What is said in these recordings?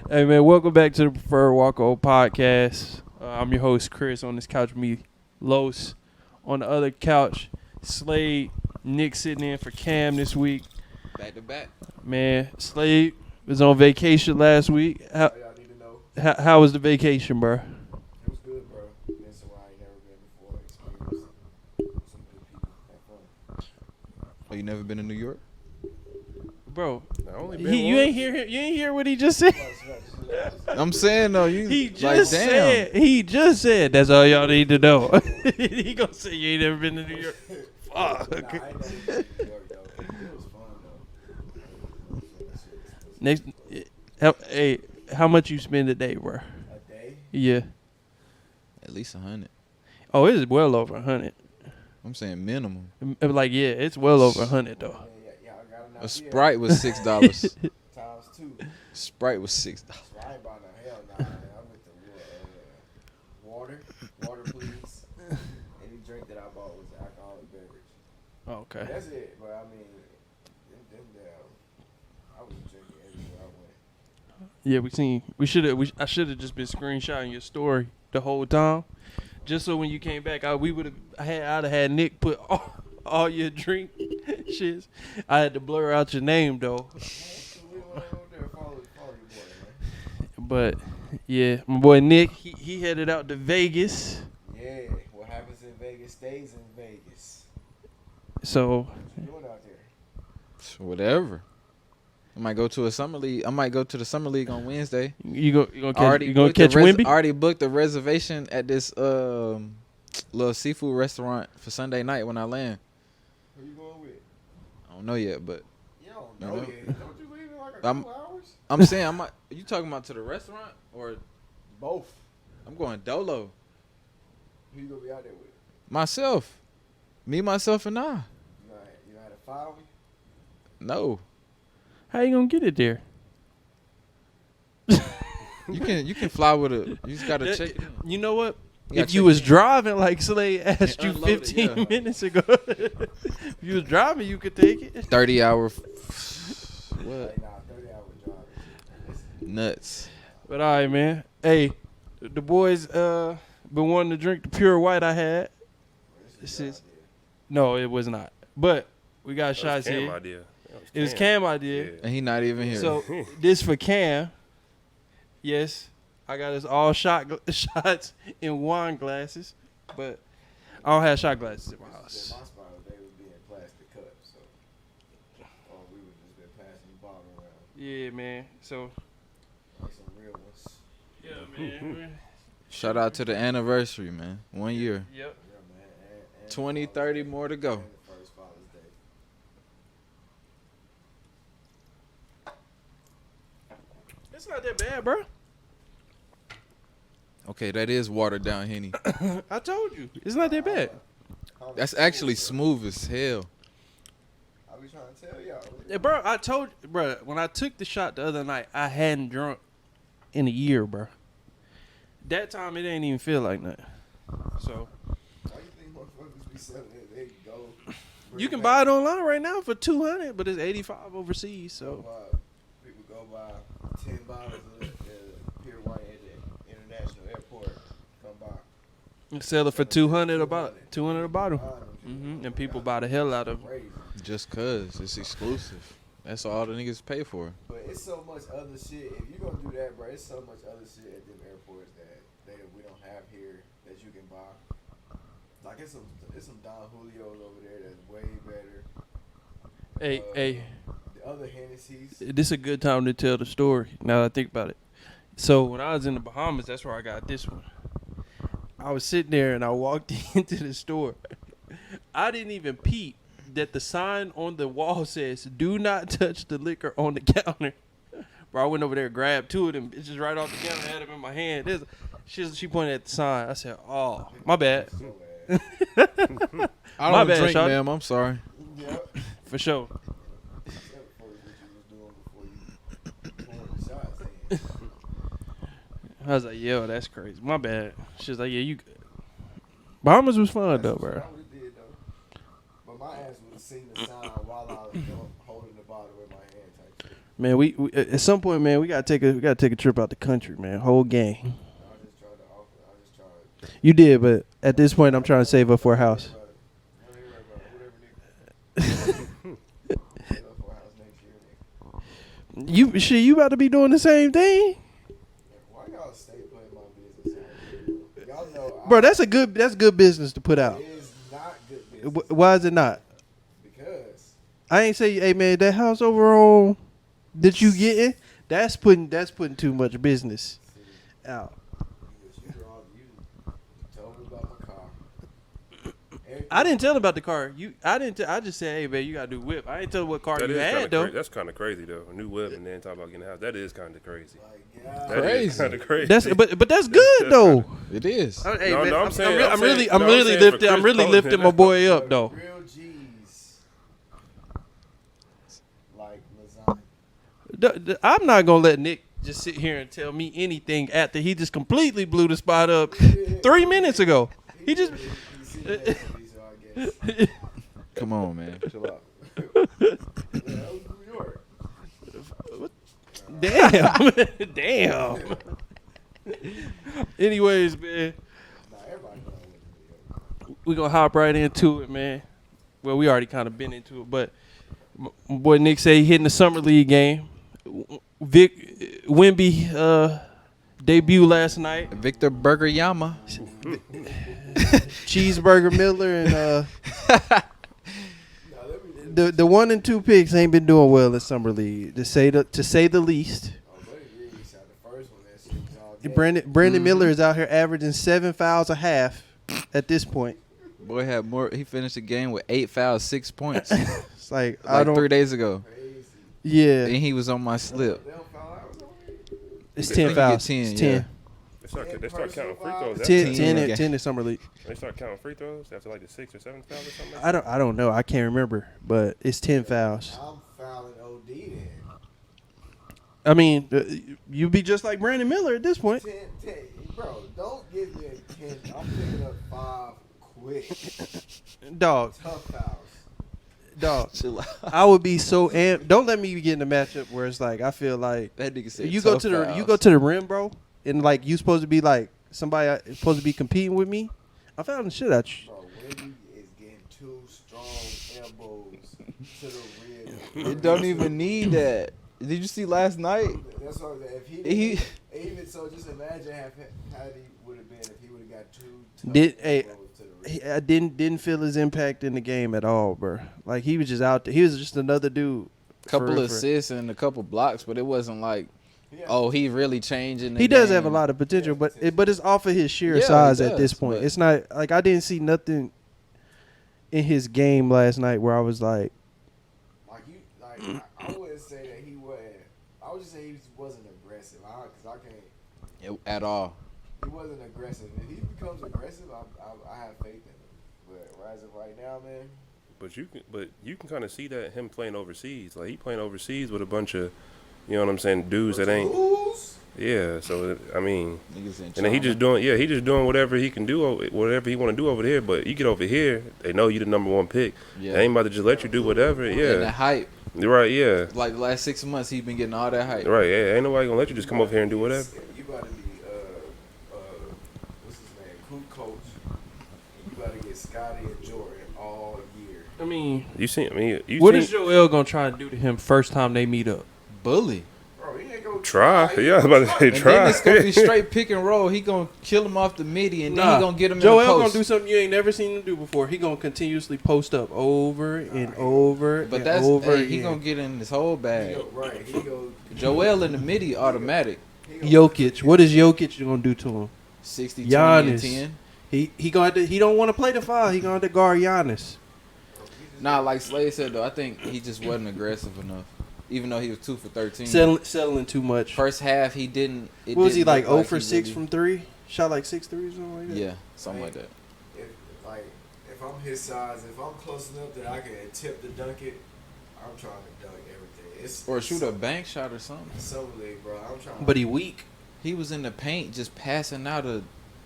Hey man, welcome back to the Preferred Walk-On podcast. I'm your host Chris. On this couch with me, Los. On the other couch, Slade. Nick sitting in for Cam this week. Back to back. Man, Slade was on vacation last week. Y'all need to know. How was the vacation, bro? It was good, bro. Been somewhere I ain't never been before. Experienced some good people. Had fun. Oh, you never been to New York? Bro, You ain't hear what he just said. I'm saying though, you He just like, said. He just said. That's all y'all need to know. He gonna say you ain't never been to New York. Fuck. Nah, I ain't never been to New York, though. It was fun, though. Next, hey, how much you spend a day, bro? A day? Yeah. At least 100. Oh, it is well over 100. I'm saying minimum. Like, yeah, it's well over 100 though. Yeah, I got an A idea. Sprite was $6. Times 2. Sprite was $6. So I ain't buying no hell nah. I went to water. Water, please. Any drink that I bought was an alcoholic beverage. Okay. That's it. But I mean, I was drinking everywhere I went. Yeah, I should have just been screenshotting your story the whole time, just so when you came back, I'd have had Nick put all your drink shits. I had to blur out your name though. We went over there, follow your boy, man. But yeah, my boy Nick, he headed out to Vegas. Yeah, what happens in Vegas stays in Vegas. So What you doing out there? Whatever. I might go to a summer league. I might go to the summer league on Wednesday. you gonna catch Wemby? Already booked a reservation at this little seafood restaurant for Sunday night when I land. Who you going with? I don't know yet, but You don't You know know? yet. Don't you leave in like a I'm- couple hours? I'm saying you talking about to the restaurant or Both. I'm going dolo Who you gonna be out there with? myself, me, myself, and I. You gonna have to file me? No, How you gonna get it there? you can fly with a. You just gotta check. You know what? You If gotta you check was in. driving like Slade asked you Unload it, 15 yeah. minutes ago, if you was driving, you could take it. 30-hour. What? Like, nah, 30-hour driving. Nuts. But all right, man. Hey, the boys been wanting to drink the pure white I had. This is no, it was not. But we got shots here. Idea. It was Cam idea. And he not even here. So this for Cam. Yes, I got us all shots in wine glasses, but I don't have shot glasses in my In house. my spot, they would be in plastic cups, so we would just been passing the bottle around Yeah, man. So like some real ones. yeah, man. Shout out to the anniversary, man. 1 year. Yep. Yeah, man. And 20, 30 more to go. And the first Father's Day. It's not that bad, bro. Okay, that is watered down Henny. I told you, it's not that bad. That's actually smooth as hell. I be trying to tell y'all. Yeah, bro, I told you, bro, when I took the shot the other night, I hadn't drunk in a year, bro. That time, it ain't even feel like nothing. So, Why you think motherfuckers be selling it? They go. you can buy it online right now for $200, but it's $85 overseas, so. People go buy 10 bottles of pure white at the international airport. Come buy. Sell it for $200 a bottle. $200 a bottle. And people buy the hell out of it. Crazy. Just cause it's exclusive. That's all the niggas pay for. But it's so much other shit. If you gonna do that, bro, it's so much other shit at them airports that we don't have here that you can buy. Like it's some Don Julio's over there that's way better. Hey, The other Hennessy's. this is a good time to tell the story. Now that I think about it. So when I was in the Bahamas, that's where I got this one. I was sitting there and I walked into the store. I didn't even peep that the sign on the wall says, "Do not touch the liquor on the counter." Bro, I went over there, grabbed two of them bitches right off the counter, had them in my hand. She pointed at the sign. I said, "Oh, my bad." So bad. I My don't bad, drink, Shawty. ma'am. I'm sorry. Yep. For sure. Except for what you was doing before you poured the shots in. I was like, "Yo, that's crazy. My bad." She was like, "Yeah, you good." Bahamas was fun though, bro. That's what it did though. But my ass would have seen the sign while I was holding the bottle in my hand type shit. Man, we at some point, man, we gotta take a trip out the country, man. Whole gang. I just tried to offer. I just tried. You did, but at this point, I'm trying to save up for a house. You about to be doing the same thing, Why y'all stay putting my business out? Y'all know, bro. That's good business to put out. It is not good business. Why is it not? Because I ain't say, hey man, that house over on that you getting, that's putting too much business out. you told me about my car. I didn't tell him about the car. I just said, hey man, you gotta do whip. I didn't tell him what car That you is had though. that's kind of crazy though. A new whip and then talk about getting a house. That is kind of crazy. Like, yeah. That is kind of crazy. That's but that's good though. It is. Hey, No, man, no, I'm saying- I'm I'm really saying- no, I'm saying for I'm really Chris lifting my boy up though. Real G's. Like lasagna. I'm not gonna let Nick just sit here and tell me anything after he just completely blew the spot up 3 minutes ago. He just He seen that movie, so I guess. Come on, man. Chill out. Yeah, that was New York. damn, damn. Anyways, man, Nah, everybody know I went to New York. we gonna hop right into it, man. Well, we already kind of been into it, but my boy Nick say he hitting the summer league game. Wemby debut last night. Victor Burger Yama. Cheeseburger Miller and Nah, let me the 1 and 2 picks ain't been doing well in summer league to say the least. Oh, but it really shot the first one. That shit was all day. Brandon Miller is out here averaging 7 fouls a half at this point. Boy had more. He finished the game with 8 fouls, 6 points. It's like I like don't. 3 days ago. Crazy. Yeah, And he was on my slip. They don't foul out already? it's I 10 think you get fouls. 10, It's yeah. 10. They start counting free throws. 10, after- 10, Yeah. 10 in summer league. They start counting free throws after like the 6th or 7th foul or something. Like I don't know. I can't remember, but it's 10 fouls. I'm fouling OD then. I mean, you be just like Brandon Miller at this point. 10, bro, don't give me a 10. I'm picking up 5 quick. Dog, Tough fouls. dog. Chill out. I would be so amped. Don't let me get in a matchup where it's like I feel like That nigga said you go tough to the fouls. you go to the rim, bro, and like you supposed to be like somebody supposed to be competing with me. I found the shit out you. Bro, Wemby is getting 2 strong elbows to the rib. It don't even need that. Did you see last night? That's what I'm saying. If He- even so, just imagine how he would have been if he would have got 2 tough Hey, elbows to the rib. I didn't feel his impact in the game at all, bro. Like he was just out there. He was just another dude. Couple for- assists and a couple blocks, but it wasn't like, Yeah. oh, he really changing. The He does game. have a lot of potential, but it's off of his sheer Yeah, he size at does, this point. but- It's not like I didn't see nothing in his game last night where I was like, I wouldn't say that he wasn't. I would just say he wasn't aggressive. Because I can't. At all. He wasn't aggressive. If he becomes aggressive, I have faith in him. But as of right now, man. But you can kind of see that him playing overseas. Like he playing overseas with a bunch of, you know what I'm saying, dudes that ain't. Lose? Yeah. So I mean, Niggas in and then he just doing whatever he can do, whatever he want to do over there. But you get over here, they know you the number 1 pick. Yeah. They ain't about to just let you do whatever. And the Yeah. hype. You're right. Yeah. Like the last 6 months, he been getting all that hype. Right. Yeah. Ain't nobody gonna let you just come over here and do whatever. You about to be what's his name? Hoop coach. You about to get Scotty and Jordan all year. I mean, You seen? I mean, you what seen, is Joel gonna try to do to him first time they meet up? Bully. Bro, he ain't gonna try? Yeah, I was about to say And try. then it's gonna be straight pick and roll. He gonna kill him off the midi, and then he gonna get him Joel in the gonna post. do something you ain't never seen him do before. He gonna continuously post up over and over But and that's over he again. gonna get in his whole bag. He go. Joel in the midi automatic. Jokic. What is Jokic gonna do to him? 60, 20, and Giannis. 10. He gonna have to, he don't want to play the 5. He gonna have to guard Giannis. Nah, like Slade said though, I think he just wasn't aggressive enough. Even though he was 2 for 13. Settling too much. First half he didn't. What was he didn't like? look 0 like for he 6 really- from 3. Shot like 6 threes, something like that. Yeah, something like that. If I'm his size, if I'm close enough that I can attempt to dunk it, I'm trying to dunk everything. Or shoot a bank shot or something. Summer league, bro. I'm trying. But he weak. He was in the paint just passing out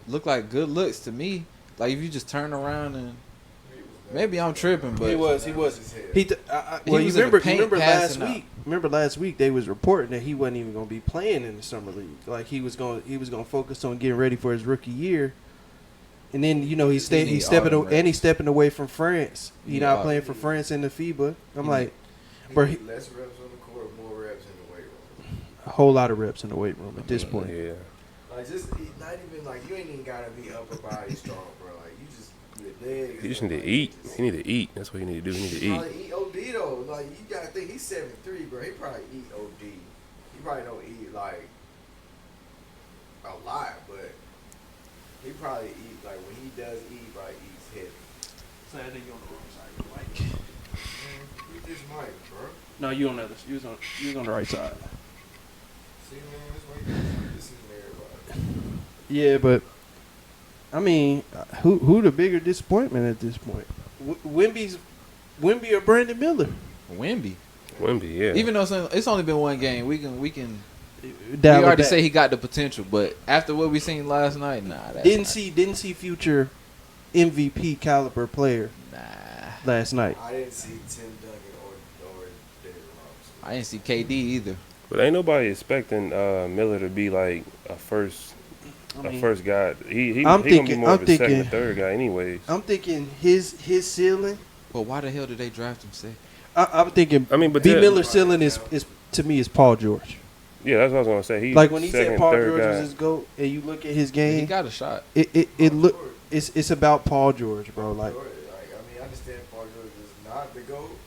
look like good looks to me. Like if you just turn around and He was Maybe I'm tripping, but He was. He Well, was you in the remember? paint Remember last passing out. week? Remember last week they was reporting that he wasn't even going to be playing in the summer league. Like he was going to focus on getting ready for his rookie year. And then he's need stepping autumn and he's stepping away from France. He need not autumn. playing for France in the FIBA. I'm He like, He bro, need less reps on the court, more reps in the weight room. a whole lot of reps in the weight room at this point. Yeah. Like not even like you ain't even gotta be upper body strong, bro. Like you just your legs. He just and, need like, to eat. just- He need to eat. That's what he need to do. He need to eat. Probably eat OD though. Like you gotta think he's 7'3", bro. He probably eat OD. He probably don't eat like a lot, but he probably eat like when he does eat, he probably eats heavy. So I think you on the wrong side of the mic. You just might, bro. No, you on the other. You was on the right side. See, man, that's why you gotta listen to everybody. Yeah, but I mean, who the bigger disappointment at this point? Wemby or Brandon Miller? Wemby. Wemby, yeah. Even though it's only been one game, we can. Dial We it already back. say he got the potential, but after what we seen last night, nah. That's didn't see future MVP caliber player Nah. last night. I didn't see Tim Duncan or David Robinson. I didn't see KD either. But ain't nobody expecting Miller to be like a first guy. He I'm gonna be thinking- more of I'm a second or thinking- third guy anyways. I'm thinking his ceiling. But why the hell did they draft him? Say I'm thinking. I mean, but B that- Miller's ceiling is to me is Paul George. Yeah, that's what I was gonna say. He's Like when he second, said Paul third George guy. was his GOAT, and you look at his he game, got a shot. it look it's about Paul George, bro. Like Like I mean, I understand Paul George is not the GOAT,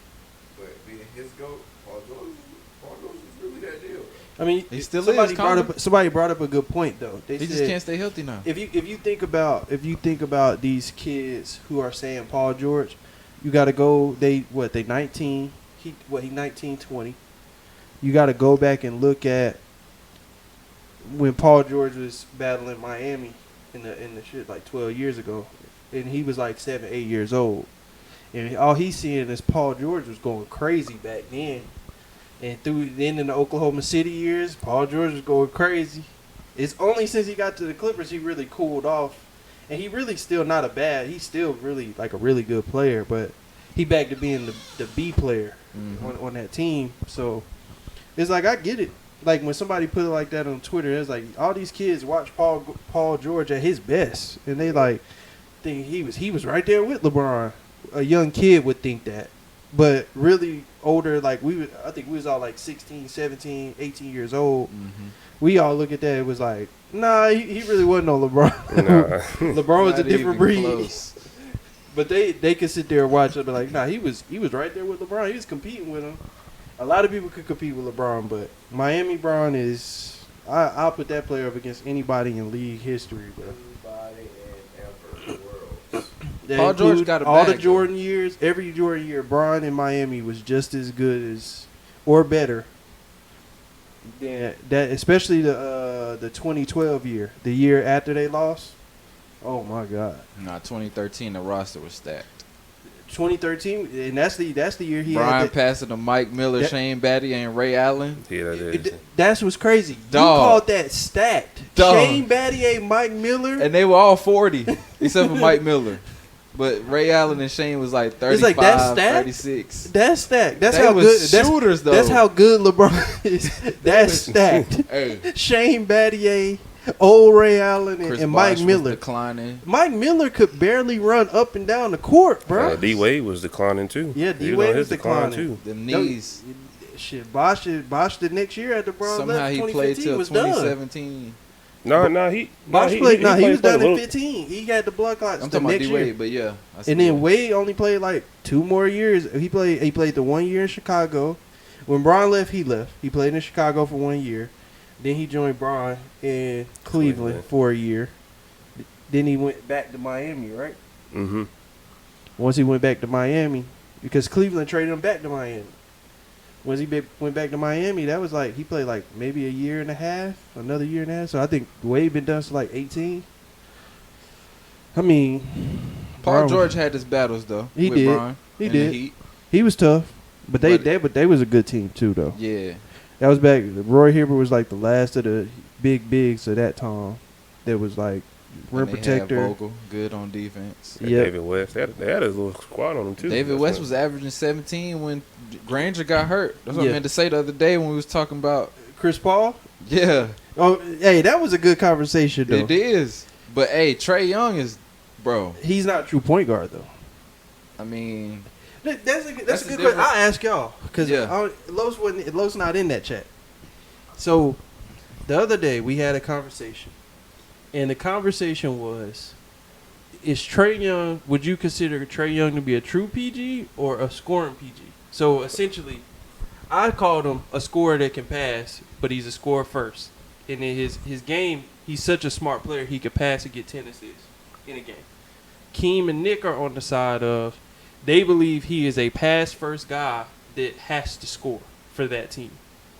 but being his GOAT, Paul George is really that deal. I mean, He still somebody is, somebody brought up a good point though. They He said, just can't stay healthy now. If you think about these kids who are saying Paul George, you got to go. They 19. He 19, 20. You got to go back and look at when Paul George was battling Miami in the shit like 12 years ago, and he was like 7, 8 years old, and all he's seeing is Paul George was going crazy back then, and then in the Oklahoma City years, Paul George was going crazy. It's only since he got to the Clippers he really cooled off, and he really still not a bad. He's still really like a really good player, but he back to being the B player on that team. So it's like I get it. Like when somebody put it like that on Twitter, it's like all these kids watch Paul George at his best, and they like think he was right there with LeBron. A young kid would think that, but really older, like I think we was all like 16, 17, 18 years old. We all look at that. It was like, nah, he really wasn't no LeBron. Nah. LeBron was a Not different even breed. close. But they could sit there and watch it and be like, nah, he was right there with LeBron. He was competing with him. A lot of people could compete with LeBron, but Miami Bron is I'll put that player up against anybody in league history, bro. Everybody and ever the world. That Paul George include got a all the bag, Jordan years. Every Jordan year, Bron in Miami was just as good as or better. That especially the 2012 year, the year after they lost. Oh my God. Nah, 2013 the roster was stacked. 2013, and that's the year he Brian had. passing to Mike Miller, That- Shane Battier, and Ray Allen. Yeah, that is. That's what's crazy. Dog. You called that stacked. Dog. Shane Battier, Mike Miller. And they were all 40, except for Mike Miller. But Ray Allen and Shane was like 35, It's like that's stacked? 36. That's stacked. That's They how was good. That's, shooters, though. that's how good LeBron is. That's stacked. Hey, Shane Battier, old Ray Allen, Chris and Mike Bosh was Miller. declining. Mike Miller could barely run up and down the court, bro. D Wade was declining too. Yeah, He D-Wade on was his decline, declining. too. Them No, knees. Shit, Bosh the next year after LeBron Somehow left. he 2015 played till was done. 2017. Bosh played. He was quite done a in little. 15. He got the blood clots I'm the talking about next D year. Wade, but yeah. I see And then that. Wade only played like 2 more years. He played the 1 year in Chicago. When Bron left, he left. He played in Chicago for 1 year. Then he joined Bron in Cleveland for a year. Then he went back to Miami, right? Mm-hmm. Once he went back to Miami, because Cleveland traded him back to Miami. Once he went back to Miami, that was like he played like maybe a year and a half, another year and a half. So I think Wade been done to like 18. I mean, Paul Bron- George had his battles though. He with did. Bron He and the did. Heat. He was tough, but But- they was a good team too, though. Yeah. That was back. Roy Hibbert was like the last of the big bigs of that time. That was like rim And they had protector. Vogel, good on defense. And Yep. David West. They had a little squad on them too. David That's West what- was averaging 17 when Granger got hurt. That's what Yeah. I meant to say the other day when we was talking about. Chris Paul. Yeah, Oh, hey, that was a good conversation though. it is. But hey, Trae Young is, bro. He's not a true point guard though. I mean, That's a That's good the question. difference. I'll ask y'all because Yeah. Lowe's not in that chat. So the other day we had a conversation, and the conversation was: is Trae Young? Would you consider Trae Young to be a true PG or a scoring PG? So essentially, I called him a scorer that can pass, but he's a scorer first. And in his game, he's such a smart player, he could pass and get 10 assists in a game. Keem and Nick are on the side of, they believe he is a pass-first guy that has to score for that team.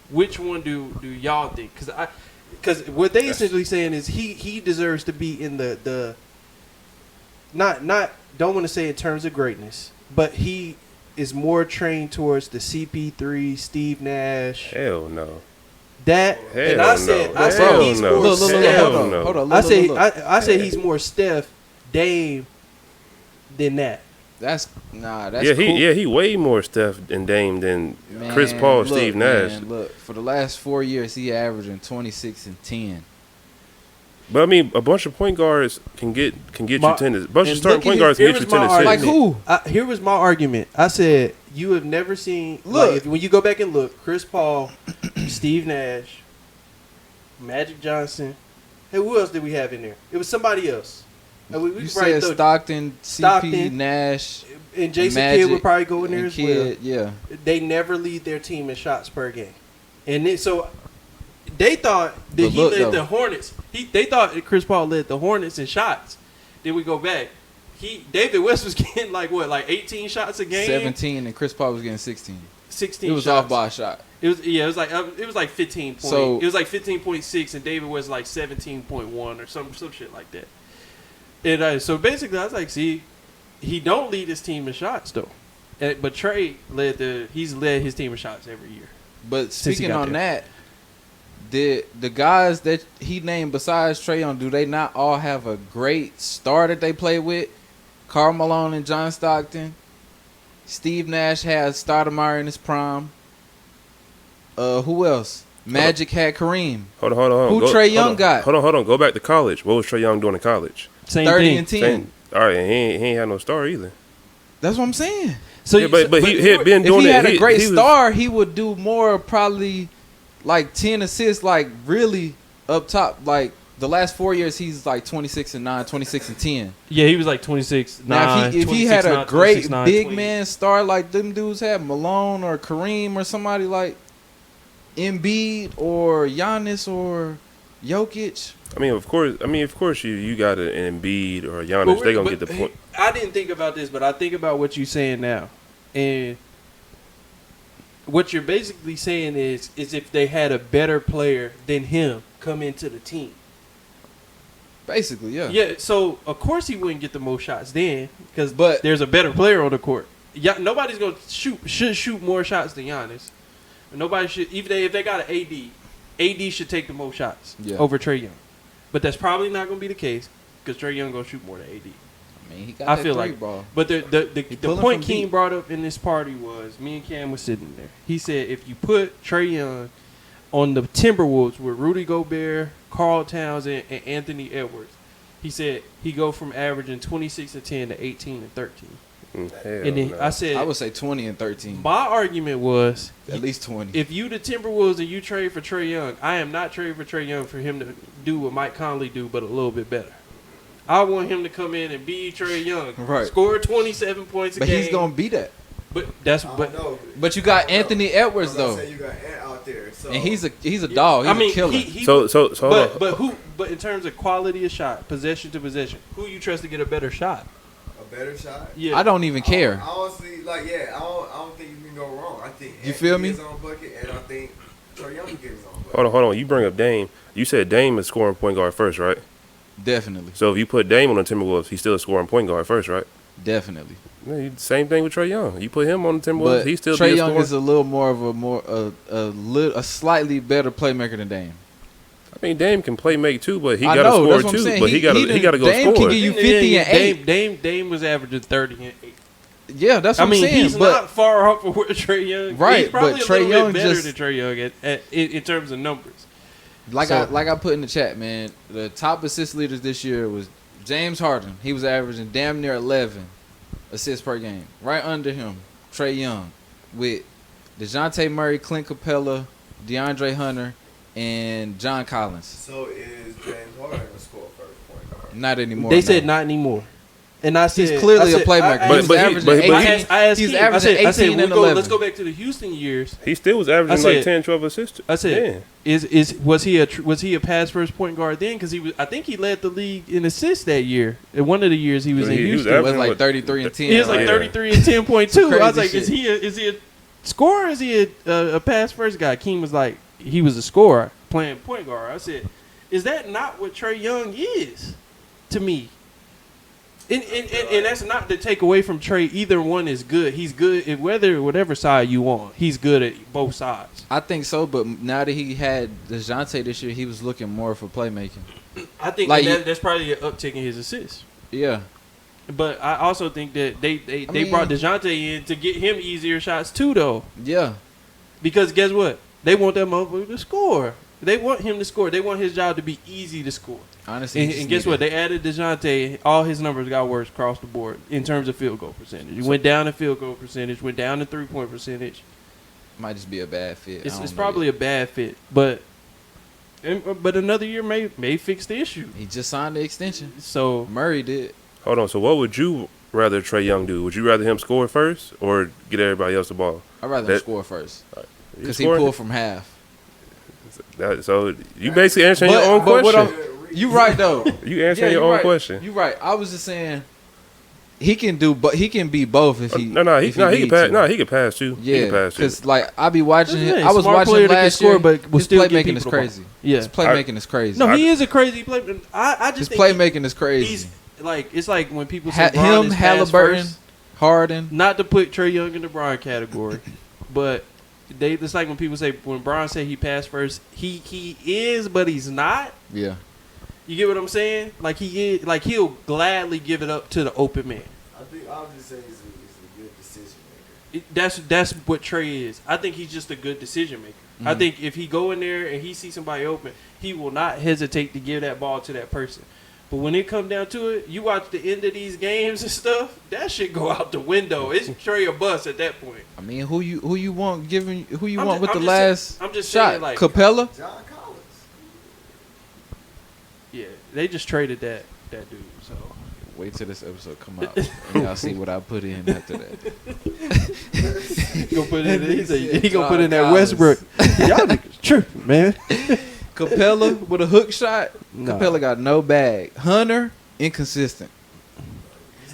Which one do y'all think? Because what they essentially saying is he deserves to be in the not don't want to say in terms of greatness, but he is more trained towards the CP3, Steve Nash. Hell no. That Hell and I said Hell he's no. more look, Steph. Hell hold on, no. hold on. I Look, say look, look. I say he's more Steph, Dame than that. That's cool. He way more Steph and Dame than Chris Man, Paul, look, Steve Nash. Man, look, for the last 4 years, he averaging 26 and 10. But I mean, a bunch of point guards can get you My- 10. A bunch of and starting look point at guards here can get you was 10 my assists. Like argument. who? Here was my argument. I said you have never seen Look. when you go back and look, Chris Paul, Steve Nash, Magic Johnson. Hey, who else did we have in there? It was somebody else. And we You could said probably throw- Stockton, CP, Stockton, Nash, and Jason Magic, Kidd would probably go in there and as well. Kidd, yeah. They never lead their team in shots per game, and so they thought that But he look, led though. the Hornets. They thought that Chris Paul led the Hornets in shots. Then we go back. David West was getting like 18 shots a game, 17, and Chris Paul was getting 16. 16. It was shots. off by a shot. It was like 15 point. So- it was like 15.6, and David was like 17.1 or some shit like that. And so basically, I was like, see, he don't lead his team in shots though, but Trae he's led his team in shots every year. But Since he speaking got on there. that, the guys that he named besides Trae Young, do they not all have a great star that they play with? Karl Malone and John Stockton. Steve Nash had Stoudemire in his prime. Who else? Magic had Kareem. Hold on. Who Trae Young got? Hold on. Go back to college. What was Trae Young doing in college? Same 30 thing. and 10. Same. All right, and he ain't had no star either. That's what I'm saying. So Yeah, but he had been If doing he it. had a great he was- star, he would do more, probably like 10 assists, like really up top. Like the last 4 years, he's like 26 and 9, 26 and 10. Yeah, he was like 26. Now, if he had a 26, great 9, big 20. man star like them dudes had, Malone or Kareem or somebody like Embiid or Giannis or Jokic. I mean, of course, you got an Embiid or a Giannis. But They gonna but get the point. I didn't think about this, but I think about what you're saying now, and what you're basically saying is if they had a better player than him come into the team. Basically, yeah. Yeah, so of course he wouldn't get the most shots then, because But- there's a better player on the court. Yeah, nobody's gonna shoot more shots than Giannis. Nobody should, even if they got an AD. AD should take the most shots over Trae Young, but that's probably not gonna be the case because Trae Young gonna shoot more than AD. I mean, he got I that feel three like, ball. but the pulling point from King deep. brought up in this party was me and Cam was sitting there. He said if you put Trae Young on the Timberwolves with Rudy Gobert, Karl Towns, and Anthony Edwards, he said he go from averaging 26 and 10 to 18 and 13. Hell And then no. I said, I would say 20 and 13. my argument was At least 20. if you the Timberwolves and you trade for Trae Young, I am not trading for Trae Young for him to do what Mike Conley do, but a little bit better. I want him to come in and be Trae Young, Right. score 27 points a But game. he's going to be that. But that's I don't but know. But you got Anthony Edwards, I was though. gonna say you got Ant out there, so And he's a dog. He's I mean, a killer. he So hold on. but in terms of quality of shot, possession to possession, who you trust to get a better shot? a better shot. Yeah, I don't even care. I honestly, I don't think you can go wrong. I think You feel me? Anthony gets his own bucket, and I think Trae Young gets his own bucket. Hold on. You bring up Dame. You said Dame is scoring point guard first, right? Definitely. So if you put Dame on the Timberwolves, he's still a scoring point guard first, right? Definitely. Yeah, same thing with Trae Young. You put him on the Timberwolves, But he's still Trae be a Young scorer. is a little more of a slightly better playmaker than Dame. I mean, Dame can play make too, but he I got to know, score that's what I'm too. saying. But he got to go Dame score. can give you 50 and 8. Dame was averaging 30 and 8. Yeah, that's what I mean, I'm saying. he's but not far off of where Trae Young. Right, He's probably but a Trae little Young bit better just- than Trae Young in terms of numbers. like I put in the chat, man, the top assist leaders this year was James Harden. He was averaging damn near 11 assists per game. Right under him, Trae Young, with DeJounte Murray, Clint Capella, DeAndre Hunter, and John Collins. So is James Harden a score first point guard? Not anymore. They no. said not anymore. And I said He's clearly I a said- playmaker. I- But- He's but he- averaging but- but 18. I asked He's Keem, averaging 18 and 11. Let's go back to the Houston years. He still was averaging I said- like 10, 12 assists. I said, Yeah. was he a pass first point guard then? Because I think he led the league in assists that year. In one of the years he was in He was Houston, It was averaging like what, 33 and 10. he was like Yeah. 33 and 10.2. I was Crazy like, shit. is he a scorer? Or is he a pass first guy? Keem was like, he was a scorer playing point guard. I said, is that not what Trae Young is to me? And that's not to take away from Trae. Either one is good. He's good at whatever side you on. He's good at both sides. I think so, but now that he had DeJounte this year, he was looking more for playmaking. I think Like that's probably an uptick in his assists. Yeah. But I also think that they mean- brought DeJounte in to get him easier shots too, though. Yeah. Because guess what? They want that motherfucker to score. They want him to score. They want his job to be easy to score. Honestly. he just And guess what? needed- They added DeJounte. All his numbers got worse across the board in terms of field goal percentage. He went down in field goal percentage, went down in 3-point percentage. Might just be a bad fit. It's probably a bad fit. But another year may fix the issue. He just signed the extension. So Murray did. Hold on. So what would you rather Trae Young do? Would you rather him score first or get everybody else the ball? I'd rather him That- score first. You Because he scoring? pulled from half. So you basically answering your own but what question. You right, though. You answering Yeah, your you own right. question. You right. I was just saying he can do, but he can be both if he. He if can need pass. to. No, he can pass too. He Yeah, can pass too. because like I be watching That's him. it. I was Smart watching player him that can last score, year. but will his still get playmaking people is the ball. crazy. Yeah. His playmaking is crazy. No, he is a crazy player. I just His think playmaking is crazy. he's like it's like when people say Bron Him, is pass Halliburton, first. Harden. Not to put Trae Young in the Bron category, but it's like when people say when Bron say he passed first, he is, but he's not. Yeah, You get what I'm saying? Like he is, like he'll gladly give it up to the open man. I think I'll just say he's a good decision maker. That's what Trae is. I think he's just a good decision maker. I Mhm. think if he go in there and he sees somebody open, he will not hesitate to give that ball to that person. But when it come down to it, you watch the end of these games and stuff, that shit go out the window. It's Trae or bust at that point. I mean, who you want giving? Who you I'm want ju- with I'm the just saying- last I'm just shot? saying, like- Capella. John Collins. Yeah, they just traded that dude. So Wait till this episode come out, and y'all see what I put in after that. he gonna put in. He gonna John put in that Collins. Westbrook. Y'all niggas tripping, man. Capella with a hook shot. Nah. Capella got no bag. Hunter inconsistent.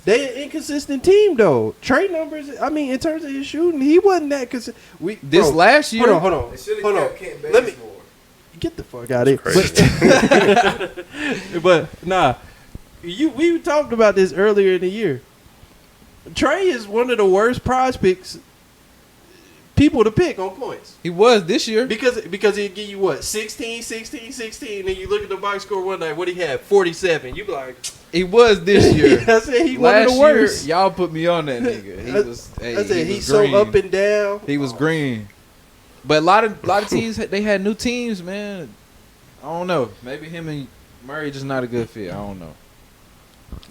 They an inconsistent team though. Trade numbers. I mean, in terms of his shooting, he wasn't that consistent. This last year, Hold on. They should Hold have on. kept Kent Bates Let me more. get the fuck out of Crazy. here. But nah, we talked about this earlier in the year. Trey is one of the worst prize picks. People to pick on points. he was this year. Because he'd give you what, 16, and then you look at the box score one night, what he had, 47. You be like, He was this year. I said he one of Last the worst. year, y'all put me on that nigga. He I- was. Hey, I said he he's was green. so up and down. He was green. But a lot of teams, they had new teams, man. I don't know. Maybe him and Murray just not a good fit. I don't know.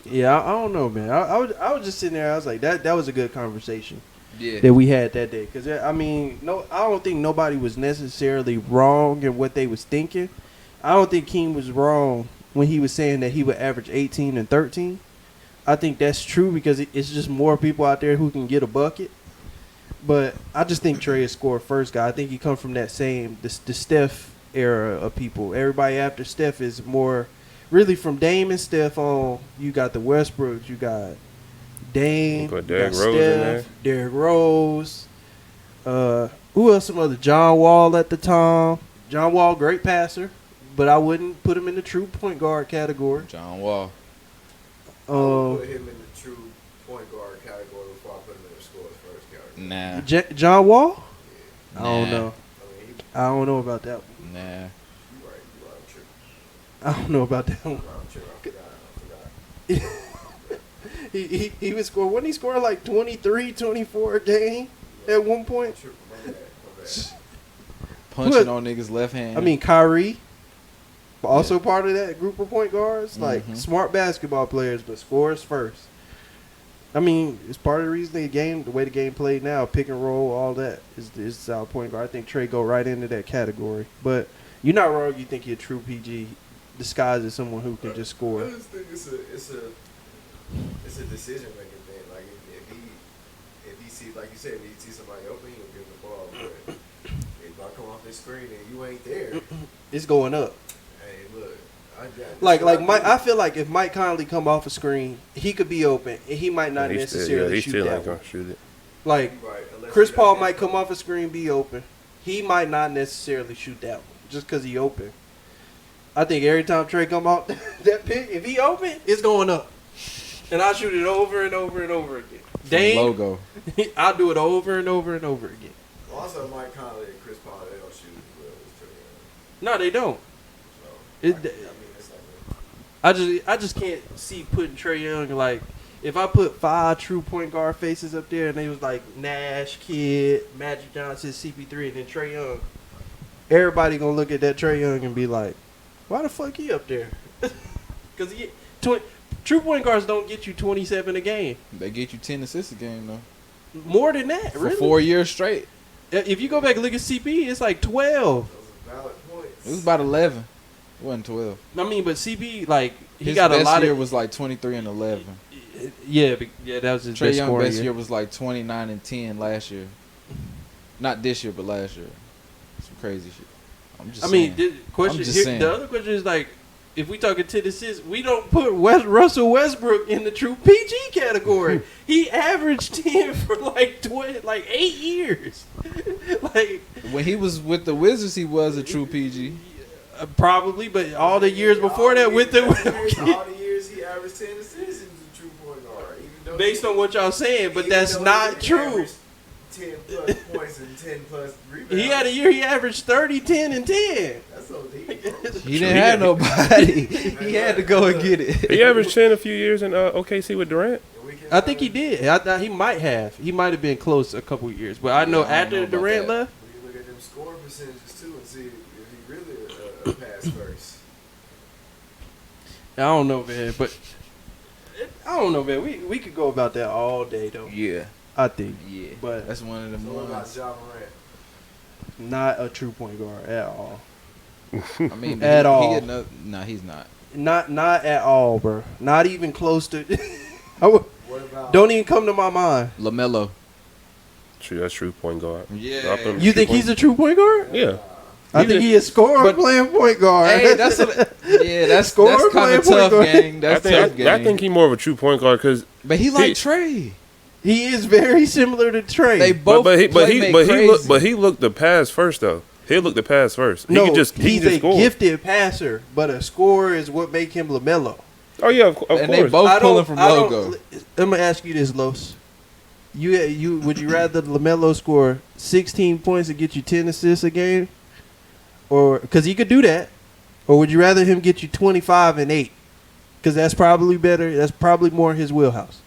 Yeah, I don't know, man. I was just sitting there. I was like, that was a good conversation Yeah. that we had that day. Because I mean, I don't think nobody was necessarily wrong in what they was thinking. I don't think Keem was wrong when he was saying that he would average 18 and 13. I think that's true because it's just more people out there who can get a bucket. But I just think Trey is score first guy. I think he comes from that the Steph era of people. Everybody after Steph is more really from Dame and Steph on. You got the Westbrooks, you got Dame, Put you Derrick got Rose in there. Steph, Derrick Rose. Who else? Some other John Wall at the time. John Wall, great passer, but I wouldn't put him in the true point guard category. John Wall. I would put him in the true point guard category before I put him in the scores first category. Nah. John Wall. I don't Nah. know. I mean, I don't know about that one. Nah. you right. You are tripping. I don't know about that one. I forgot. He was scoring. Wasn't he scoring like 23, 24 a game at one point? My bad. Punching on niggas left hand. I mean, Kyrie, also part of that group of point guards. Like Mhm. smart basketball players, but scores first. I mean, it's part of the reason the way the game played now, pick and roll, all that is our point guard. I think Trey go right into that category. But you're not wrong. You think you're a true PG disguised as someone who can just I score. just think it's a decision making thing. Like if he sees, like you said, if he sees somebody open, he'll give him the ball. But if I come off this screen and you ain't there, It's going up. hey, look, Like Mike, I feel like if Mike Conley come off a screen, he could be open, and he might not He necessarily still shoot that ain't one. gonna shoot it. Like Chris Paul might come off a screen, be open. He might not necessarily shoot that one just because he open. I think every time Trey come off that pick, if he open, it's going up, and I shoot it over and over and over again. Dame, logo. I'll do it over and over and over again. Also, Mike Conley and Chris Paul, they don't shoot as well as Trey Young. No, they don't. So, It- I mean, it's like I just can't see putting Trey Young like if I put 5 true point guard faces up there and they was like Nash, Kidd, Magic Johnson, CP3, and then Trey Young. Everybody gonna look at that Trey Young and be like, "Why the fuck he up there?" Because true point guards don't get you 27 a game. They get you 10 assists a game though. More than that, For really. 4 years straight. If you go back and look at CP, it's like 12. those are valid points. It was about 11. It wasn't 12. I mean, but CP like he His got a best lot year of. was like 23 and 11. Yeah, that was his Trey best Young scoring best year. year was like 29 and 10 last year. Not this year, but last year. Some crazy shit. I'm just I saying. mean, I'm just saying. the other question is like, if we talking 10 assists, we don't put Russell Westbrook in the true PG category. He averaged 10 for like 8 years. Like When he was with the Wizards, he was a true PG. probably, but all the years before that with all the years he averaged 10 assists, he was a true point guard. Even though based on what y'all saying, but even that's though not he true. averaged 10 plus points and 10 plus rebounds. He had a year he averaged 30, 10, and 10. That's so deep, bro. He didn't have nobody. He had to go and get it. He averaged 10 a few years in OKC with Durant. And we can, I think he did. I thought he might have. He might have been close a couple years, but I know Yeah, I don't after know about Durant that. left. We can look at them scoring percentages too and see if he really a pass first. I don't know, man, but I don't know, man. We could go about that all day, though. Yeah. I think, Yeah. but That's one of them So what about ones. Ja Morant? not a true point guard at all. I mean, At all. Nah, he's not. Not at all, bro. Not even close to. I would, What about don't even come to my mind. LaMelo. True, that's true point guard. Yeah. Drop him. You think he's a true point guard? Yeah. I Even think if- he is scoring but- playing point guard. Hey, that's Scorer kind playing of point tough, guard. gang. That's I tough, gang. think he's more of a true point guard because But he like Trey. He is very similar to Trey. They both but he crazy. looked the pass first though. He looked the pass first. He no, could just he's just a score. gifted passer, but a scorer is what make him LaMelo. Oh yeah, of And course. they both pulling from logo. I'm gonna ask you this, Los. You would you rather LaMelo score 16 points and get you 10 assists a game, or because he could do that, or would you rather him get you 25 and 8? Because that's probably better. That's probably more his wheelhouse.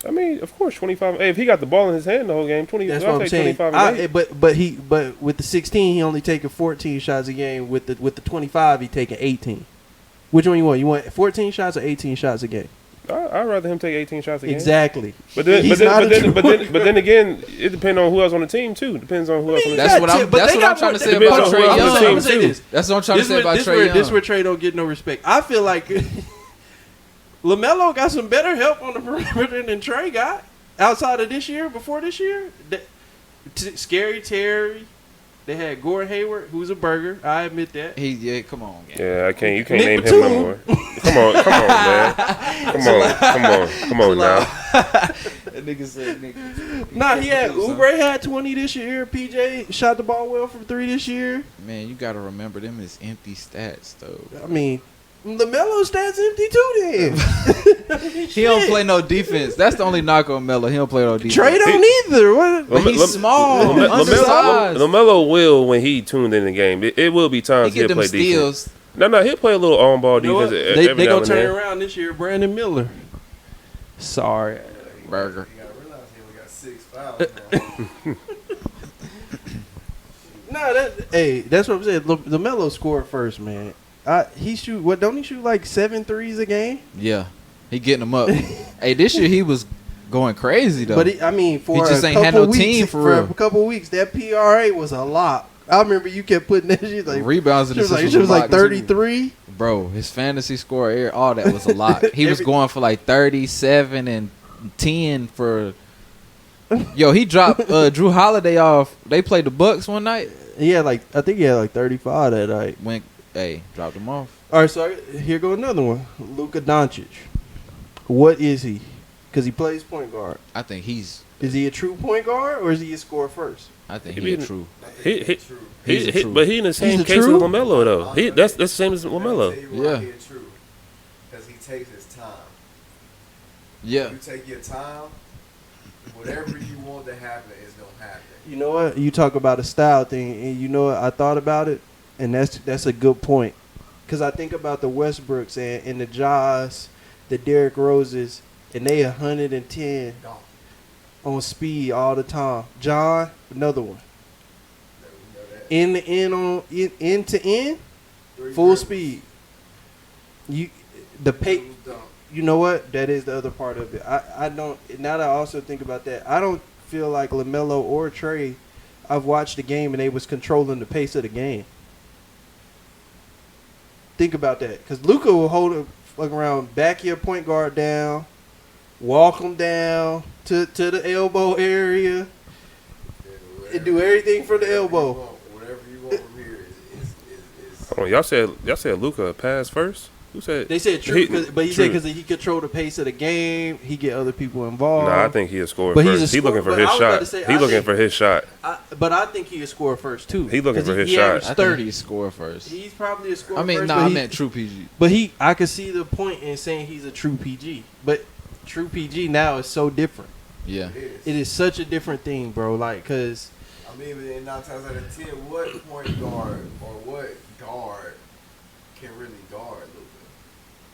I mean, of course, 25. Hey, if he got the ball in his hand the whole game, 20. That's I'll what I'm take saying. 25 and 8. But with the 16, he only taking 14 shots a game. With the 25, he taking 18. Which one you want? You want 14 shots or 18 shots a game? I'd rather him take 18 shots a game. Exactly. But then, He's but not a then, true but then, point but then again, it depends on who else on the team too. Depends on who else on the That's team. what I'm. But That's they what I'm got trying to more- say Depends about on Trey who else on the I'm team gonna say too. this. That's what I'm trying to say about Trey Young. This where Trey don't get no respect. I feel like LaMelo got some better help on the perimeter than Trey got outside of this year. Before this year, Scary Terry. They had Gordon Hayward, who's a burger. I admit that. Come on, gang. Yeah, I can't. You can't Nick name Batum. him no more. Come on, man. Come on now. That nigga said, nigga. Nah, he had Oubre had 20 this year. PJ shot the ball well from 3 this year. Man, you gotta remember them as empty stats though. I mean, LaMelo stats empty too. Then He don't play no defense. That's the only knock on Melo. He don't play no defense. Trey don't either. What? But he's small, undersized. LaMelo will when he tuned in the game. It will be He times get he'll them play defense. steals. No, he'll play a little on ball You know what? defense. They every now gonna and turn then. around this year. Brandon Miller. Sorry. Burger. You gotta realize he only got 6 fouls now. No, that's what I'm saying. LaMelo scored first, man. He shoot what? Don't he shoot like 7 threes a game? Yeah, he getting them up. Hey, this year he was going crazy though. But for He just a ain't had couple no weeks, team for real. a couple weeks, that PRA was a lot. I remember you kept putting that shit like rebounds in she the was like, system she was like a lot, too. 33. Bro, his fantasy score, all that was a lot. He was going for like 37 and 10 for. Yo, he dropped Drew Holiday off. They played the Bucks one night. I think he had like 35 that night. Dropped him off. All right, so here go another one. Luka Doncic. What is he? Because he plays point guard. I think Is he a true point guard or is he a scorer first? I think He he's be- true. He, True. He's a true. but he in the same a case as true? LaMelo though. That's the same as Let me LaMelo. tell you Yeah. why he is true. Because he takes his time. Yeah. You take your time, whatever you want to happen is gonna happen. You know what? You talk about a style thing, and you know what? I thought about it, and that's a good point. Because I think about the Westbrooks and the Jaws, the Derrick Roses, and they 110 Gone. on speed all the time. John, another one. You know that. End to end, 3 full dribbles, speed. The dribbles, pace. dunk. You know what? That is the other part of it. I don't. Now that I also think about that, I don't feel like LaMelo or Trey. I've watched the game and they was controlling the pace of the game. Think about that, because Luka will hold it fuck around, back your point guard down, walk him down to the elbow area, and do everything from the elbow. Whatever you want from here is Hold on, y'all said Luka pass first. Who said? They said true, but he said true. because he control the pace of the game, he get other people involved. Nah, I think he a scorer But he's first. a He looking scorer, for his but I was about shot. to say, He I looking think- for his shot. But I think he a score first too. He looking 'Cause for his he shot. averaged I 30. think he scored first. He's probably a scorer I mean, first. no, but I he- meant true PG. But I could see the point in saying he's a true PG. But true PG now is so different. Yeah. It is such a different thing, bro. Like, cause I mean, in 9 times out of 10, what point guard or what guard can really guard Luka?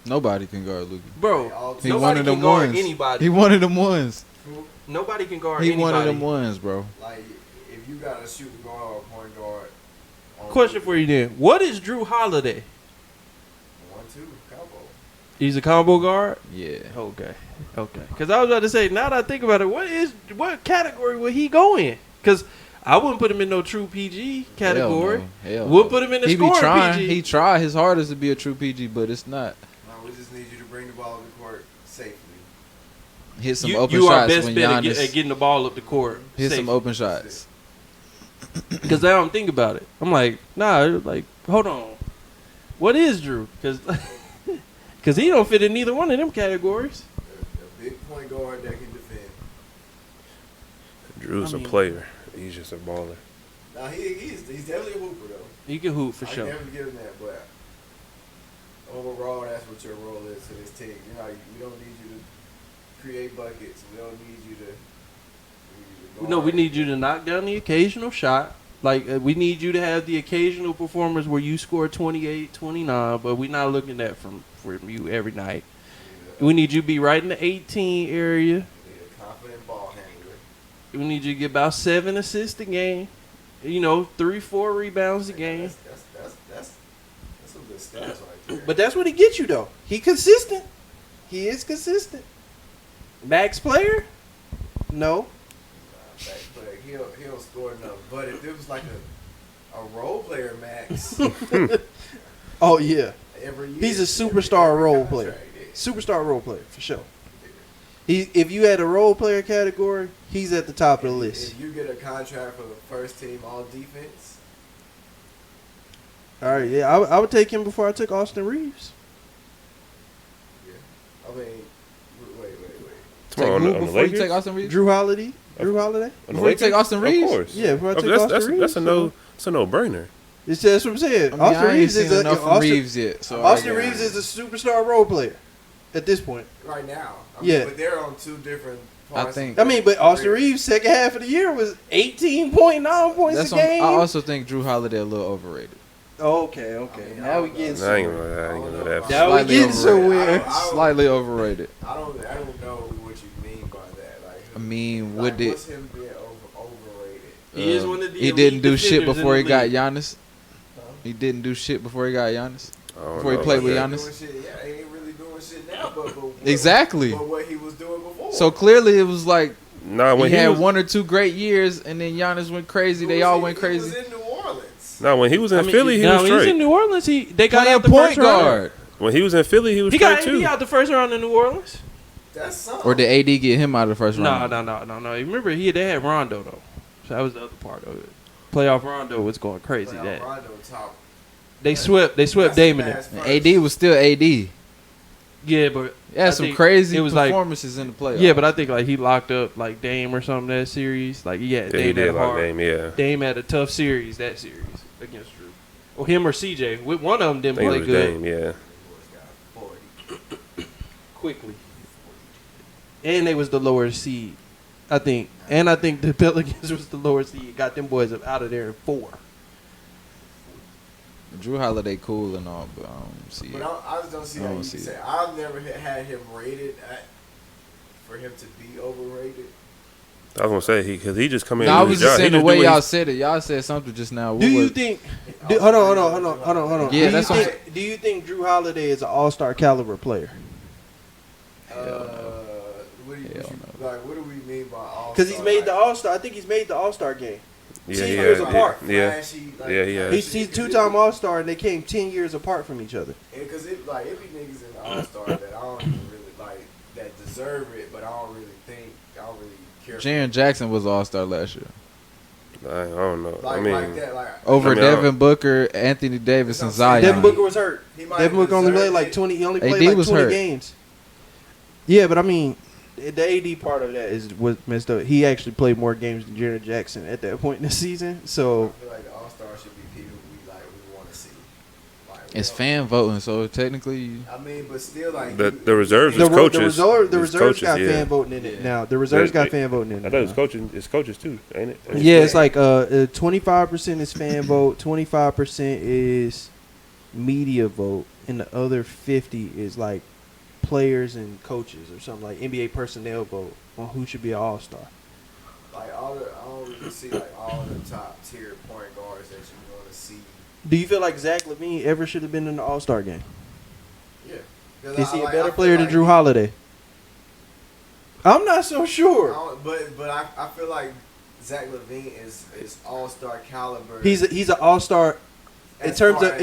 Nobody can guard Luka. bro, He nobody one of can them guard ones. anybody. He one of them ones. Nobody can guard He anybody. one of them ones, bro. Like, if you got a shooting guard or a point guard. on Question Luka, for you then: what is Drew Holiday? 1-2 combo. He's a combo guard. Yeah. Okay. Because I was about to say, now that I think about it, what category would he go in? Because I wouldn't put him in no true PG category. Hell We'll no. put him in the He be scoring trying. PG. He tried his hardest to be a true PG, but it's not. No, we just need you to bring the ball to the court safely. Hit some you open are shots best when bet Giannis at getting the ball up the court. hit some open shots. Because I don't think about it. I'm like, nah, like, hold on. What is Drew? Because he don't fit in neither one of them categories. A big point guard that can defend. Drew's I mean- a player. He's just a baller. Now, he's definitely a hooper, though. He can hoop for I sure. can definitely give him that, but overall, that's what your role is to this team. You know, we don't need you to create buckets. We don't need you to. No, we need you to knock down the occasional shot. Like, we need you to have the occasional performance where you score 28, 29, but we're not looking at from you every night. We need you to be right in the 18 area. We need a confident ball handler. We need you to get about 7 assists a game. 3-4 rebounds a game. That's some good stats right there. But that's what he gets you, though. He consistent. He is consistent. Max player? No. But he'll score enough. But if it was like a role player, Max, Oh, yeah. every year. He's a superstar every role contract, player. yeah. Superstar role player, for sure. If you had a role player category, he's at the top of the list. If you get a contract for the first team all defense, All right, yeah, I would take him before I took Austin Reeves. yeah. I mean, wait. Take on who the before you Lakers? take Austin Reeves? Drew Holiday? Drew Holiday? On the Before you take Lakers? Austin Reeves? Of course. Yeah, before I take that's Austin Reeves. That's a no. It's a no-brainer. That's what I'm saying. I mean, Austin I ain't Reeves seen is a enough from Austin, Reeves yet. So Austin I guess. Reeves is a superstar role player at this point. right now. Yeah. But they're on two different parts. think- I mean, but Austin Reeves second half of the year was 18.9 points That's a what game. I also think Drew Holiday a little overrated. Okay. Now we getting I ain't somewhere. gonna go that far. Now we Slightly getting overrated. somewhere. Slightly overrated. I don't know what you mean by that. Like, I mean, like, would it? what's him being overrated? He is one of the He elite didn't do shit defenders in before the he got league. Giannis. Huh? He didn't do shit before he got Giannis. I don't Before he know played about with that. Giannis. Doing shit, yeah, he ain't really doing shit now, but Exactly. But what he was doing before. So clearly it was like Nah, when he had was, one or two great years, and then Giannis went crazy. They all went He crazy. was in New Orleans. nah, when he was in Philly, he no, was when he's straight. in New Orleans. They got Playing out the point first round. guard. When he was in Philly, he was He straight got too. out the first round in New Orleans. That's something. Or did AD get him out of the first round? No. Remember, they had Rondo though, so that was the other part of it. Playoff Rondo was going crazy. Like, That Rondo top. they swept That's Damon. the last And first. AD was still AD. Yeah, but Yeah, I some think crazy it was like- performances in the playoffs. yeah, but I think like he locked up like Dame or something that series. Like Yeah, he Dame did had like hard. name, yeah. Dame had a tough series that series against Drew. Or him or CJ. One of them I didn't think it play was good Dame, yeah. Boys got 40. quickly. And they was the lower seed, I think. And I think the Pelicans was the lower seed. Got them boys up out of there in 4. Drew Holiday cool and all, but I don't see But it. I just don't see I how don't you see can say. it. I've never had him rated for him to be overrated. I was gonna say because he just come in. No, I and was do his just job. saying He the way do y'all what said it. Y'all said something just now. What Do you was- think? Hold on. Yeah, do that's you what think, do you think Drew Holiday is an all-star caliber player? What do you, Hell like? What do we mean by all? Because he's made the all-star. I think he's made the all-star game. Yeah, 10 he years had, apart. Yeah, Flashy, like, Yeah, he has. He's two-time all-star, and they came 10 years apart from each other. Because it be niggas in the All Star that I don't even really like that deserve it, but I don't really care. Jaren Jackson was All-Star last year. I don't know. Like, I mean, like that, like Over I mean, I Devin Booker, Anthony Davis, and That's what I'm saying. Zion. Devin Booker was hurt. he might Devin Booker only played deserve like it. 20. He only AD played like was 20 hurt. games. Yeah, but I mean, the AD part of that is what messed up. He actually played more games than Jaren Jackson at that point in the season. I So feel like the All Star should be people we want to see. Like, It's we fan voting, so technically, don't- I mean, but still, like the reserves the is coaches. reserves It's coaches, got yeah. fan voting in it Yeah. now. The reserves Yeah, got fan voting in it. I thought it was now. coaching. It's coaches too, ain't it? Yeah, it's like 25% is fan vote, 25% is media vote, and the other 50 is like players and coaches or something like NBA personnel vote on who should be an all-star. like I don't really see like all the top tier point guards that you want to see. Do you feel like Zach LaVine ever should have been in the all-star game? Yeah, 'Cause Is he a I better feel player than like Drew Holiday? I'm not so I sure. don't- but I feel like Zach LaVine is All Star caliber. He's an all-star in as terms far of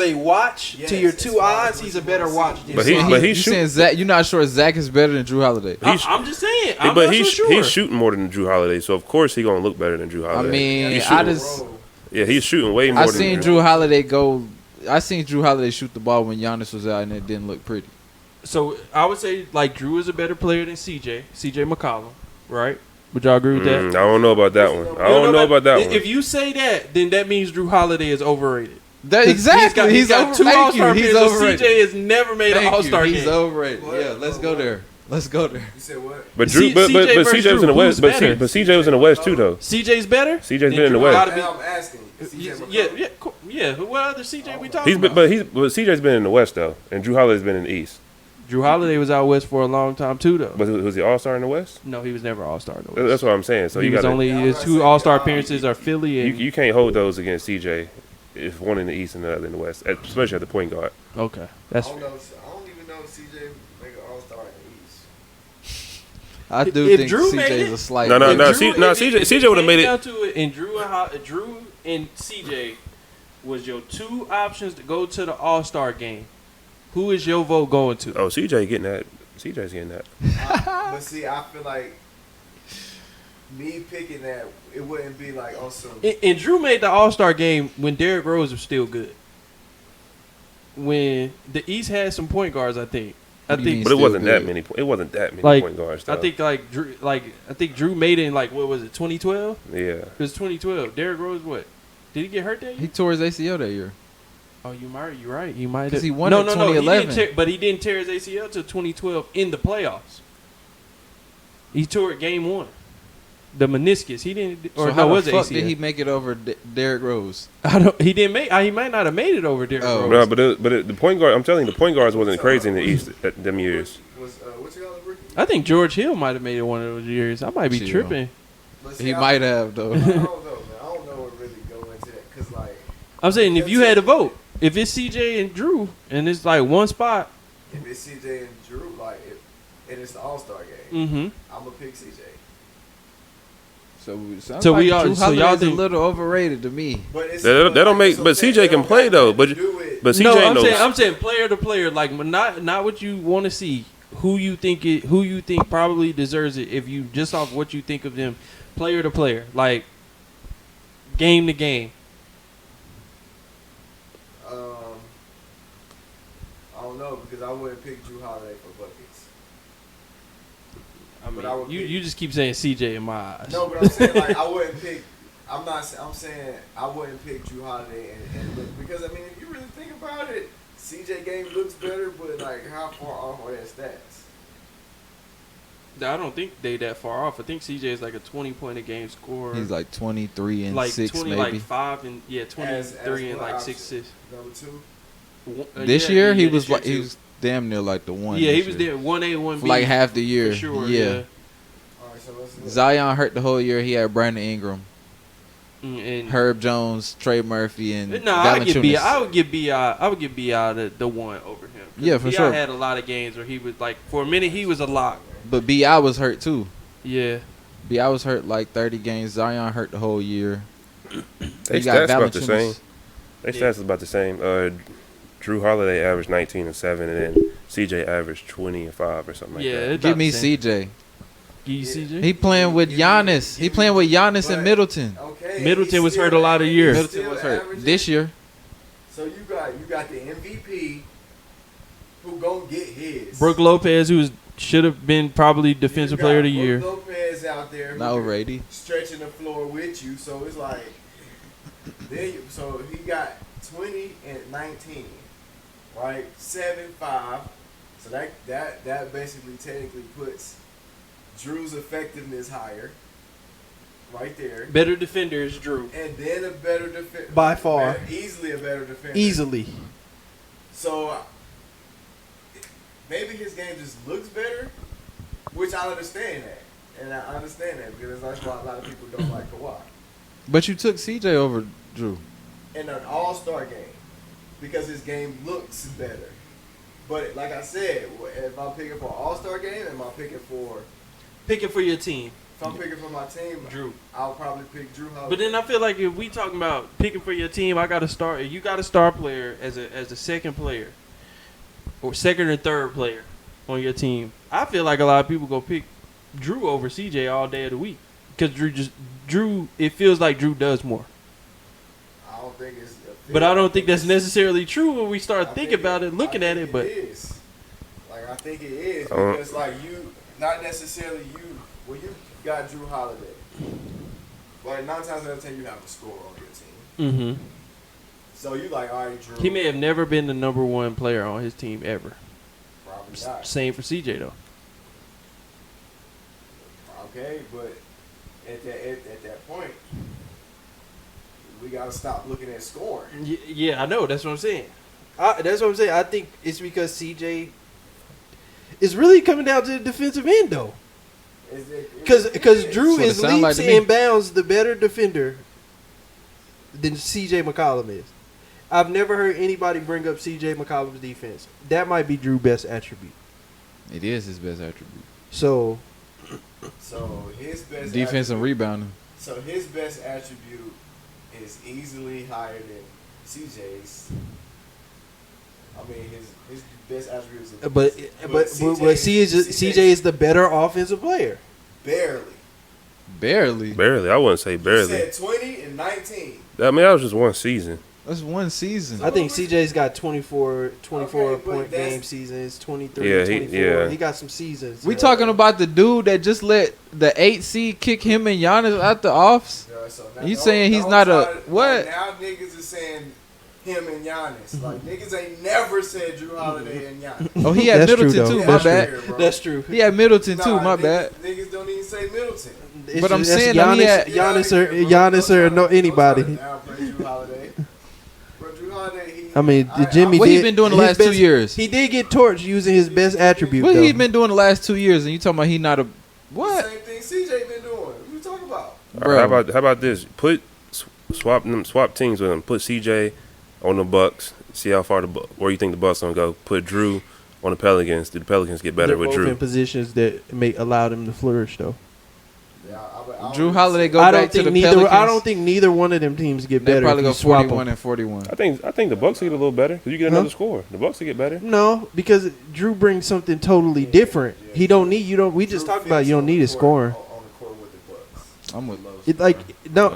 as- a watch Yes, to your as two far as eyes. what He's you a better wanna watch. see. than But he- Zach. but he you shoot- saying Zach? You're not sure Zach is better than Drew Holiday? I'm just saying. I'm but not so sure. he's shooting more than Drew Holiday, so of course he gonna look better than Drew I Holiday. mean, He's I shooting- just yeah, he's shooting way more I than seen Drew Holiday go. I seen Drew Holiday shoot the ball when Giannis was out, and it didn't look pretty. So I would say like Drew is a better player than CJ McCollum, right? Would y'all agree with that? I don't know about that one. I don't know about that one. If you say that, then that means Drew Holiday is overrated. That, 'Cause exactly. He's got two thank All-Star you. He's appearances. overrated. CJ has never made an Thank All-Star you. game. He's overrated. What? Yeah, let's go there. Let's go there. You said what? But Drew, C- but CJ versus CJ was in the Drew, West. who's better? But CJ was in the West too, though. CJ's better. CJ's been in the Drew West. gotta Now be- I'm asking. Yeah, CJ yeah, McCollum. yeah, cool. Yeah. What other CJ we talking He's been, about? but CJ's been in the West though, and Drew Holiday's been in the East. Drew Holiday was out west for a long time too, though. But was he All Star in the West? No, he was never All-Star in the West. That's what I'm saying. So he you was got only Yeah, I his was two gonna say, All-Star you- appearances are Philly and you can't hold those against CJ if one in the East and the other in the West, especially at the point guard. okay. I That's don't fair. know. I don't even know if CJ make an All Star in the East. I do If think Drew made CJ's it- a slight. No, If CJ would've came made it- down to it, and Drew and CJ was your two options to go to the All-Star game. Who is your vote going to? Oh, CJ's getting that. But see, I feel like me picking that, it wouldn't be like on some. And Drew made the All-Star game when Derrick Rose was still good. When the East had some point guards, I think. What do you mean? But it Still wasn't that good. many. It wasn't that many Like, point guards. Though. I think Drew made it in like what was it, 2012? Yeah. It was 2012. Derrick Rose, what? Did he get hurt that year? He tore his ACL that year. Oh, you're right. He might have. 'Cause he won no, in no, 2011. No, but he didn't tear his ACL till 2012 in the playoffs. He tore it game 1. the meniscus. He didn't, or So no, how was the it fuck ACL? did he make it over Derrick Rose? I don't. He didn't make. He might not have made it over Derrick Oh. Rose. No, but the point guard. I'm telling you, the point guards wasn't crazy in the East at them years. What's your other rookie? I think George Hill might have made it one of those years. I might be Chill. tripping. But He I might have though. don't know, man. I don't know what really go into that because like I'm saying if you had to vote, if it's CJ and Drew and it's like one spot, if it's CJ and Drew, like and it's the All-Star game, mm-hmm. I'm gonna pick CJ. So we we all- Drew so y'all Holiday's a think- little overrated to me. But it's That don't make. that's what But I'm saying, CJ it can don't play have though. nothing But to do with- but CJ No, I'm knows. saying player to player, like not what you want to see. Who you think probably deserves it if you just off what you think of them, player to player, like game to game. I don't know because I wouldn't pick Drew Holiday for buckets. I But I would mean, pick- you just keep saying CJ in my eyes. No, but I'm saying like I wouldn't pick. I'm saying I wouldn't pick Drew Holiday and look because I mean if you really think about it, CJ game looks better, but like how far off are their stats? I don't think they that far off. I think CJ is like a 20-point a game scorer. He's like 23 and like 6 20, maybe. like 5 and 23 and what like 6 option? assists. Number two. This year he this was year like too. he was damn near like the one. Yeah, he this was year. there 1A, 1B For like half the year. for sure. yeah. Yeah. All right, so let's look. Zion hurt the whole year. He had Brandon Ingram, And Herb Jones, Trey Murphy, and no, I would give Valanciunas. I would give Bi the one over him. 'Cause Yeah, for Bi sure. had a lot of games where he was like for a minute he was a lock. But Bi was hurt too. Yeah. Bi was hurt like 30 games. Zion hurt the whole year. They He got stats about the Valanciunas. same. They Yeah. stats is about the same. Drew Holiday averaged 19 and 7, and then CJ averaged 20 and 5 or something like Yeah. that. it's Give about me the same. CJ. Give you Yeah. CJ. He playing with Giannis. He playing with Giannis But- and Middleton. Okay. Middleton he's was still- hurt a lot of he's years. Middleton still was hurt averaging- this year. So you got the MVP who gonna get his. Brooke Lopez, who should have been probably defensive You got player of the Brooke year. Lopez out there who Not over 80. stretching the floor with you, so it's like, so he got 20 and 19, right? 7-5. So that basically technically puts Drew's effectiveness higher, right there. Better defender is Drew. And then a better defender. By far. Easily a better defender. Easily. So maybe his game just looks better, which I understand that. And I understand that because that's why a lot of people don't like Kawhi. But you took CJ over Drew. In an all-star game because his game looks better. But like I said, if I'm picking for an all-star game, am I picking for... Picking for your team, If I'm picking for my team, Drew. I'll probably pick Drew Holiday. But then I feel like if we talking about picking for your team, I got to start. You got a star player as a second player, or second or third player on your team. I feel like a lot of people go pick Drew over CJ all day of the week because Drew. It feels like Drew does more. I don't think it's... But I don't think that's necessarily true when we start I thinking think about it, looking at it. But It is. Like, I think it is Uh-huh. because, like, you... Not necessarily you... When you got Drew Holiday, like, 9 times out of 10, you have to score on your team. mm-hmm. So you like, all right, Drew. He may have never been the number one player on his team ever. Probably not. Same for CJ though. Okay, but at that point, we gotta stop looking at scoring. Yeah, I know. That's what I'm saying. That's what I'm saying. I think it's because CJ is really coming down to the defensive end though. Because Drew That's what it is sound like leaps to me. and bounds the better defender than CJ McCollum is. I've never heard anybody bring up CJ McCollum's defense. That might be Drew's best attribute. It is his best attribute. So So his best Defense and attribute- rebounding. So his best attribute is easily higher than CJ's. I mean, his best attribute is. but CJ is the better offensive player. barely. Barely. Barely, I wouldn't say He barely. said 20 and 19. I mean, that was just one season. That's one season. I think CJ's got 24 Okay, but point that's- game seasons, 23, Yeah, 24. He he got some seasons. We talking about the dude that just let the 8 seed kick him and Giannis out the offs? Yeah, so now You don't- saying he's don't not try a- to- what? Now niggas is saying him and Giannis. Like niggas ain't never said Drew Holiday and Giannis. Oh, he had That's true, Middleton though. too, Get my out bad. here, bro. That's true. He had Middleton too, Nah, my niggas, bad. Niggas don't even say Middleton. But I'm that's saying, I mean, Giannis or no anybody. Drew Holiday. Bro, Drew Holiday, I mean, Jimmy. What did, he been doing the his last best, 2 years? He did get torched using his best attribute. What though. he been doing the last 2 years? And you talking about he not a what? Same thing CJ been doing. What you talking about? Bro. How about this? Swap teams with him. Put CJ on the Bucks. See how far where you think the Bucks gonna go. Put Drew on the Pelicans. Do the Pelicans get better They're with both Drew? in positions that may allow them to flourish, though. Yeah, I Drew Holiday go I back don't to the think neither. Pelicans. I don't think neither one of them teams get They better. probably if go you swap 41 them. and 41. I think the Bucks will get a little better because you get another score. The Bucks will get better. No, because Drew brings something totally different. He don't need. You don't. We just talked about you don't need a scorer. On the court with the Bucks. I'm with Lowe's. It like no.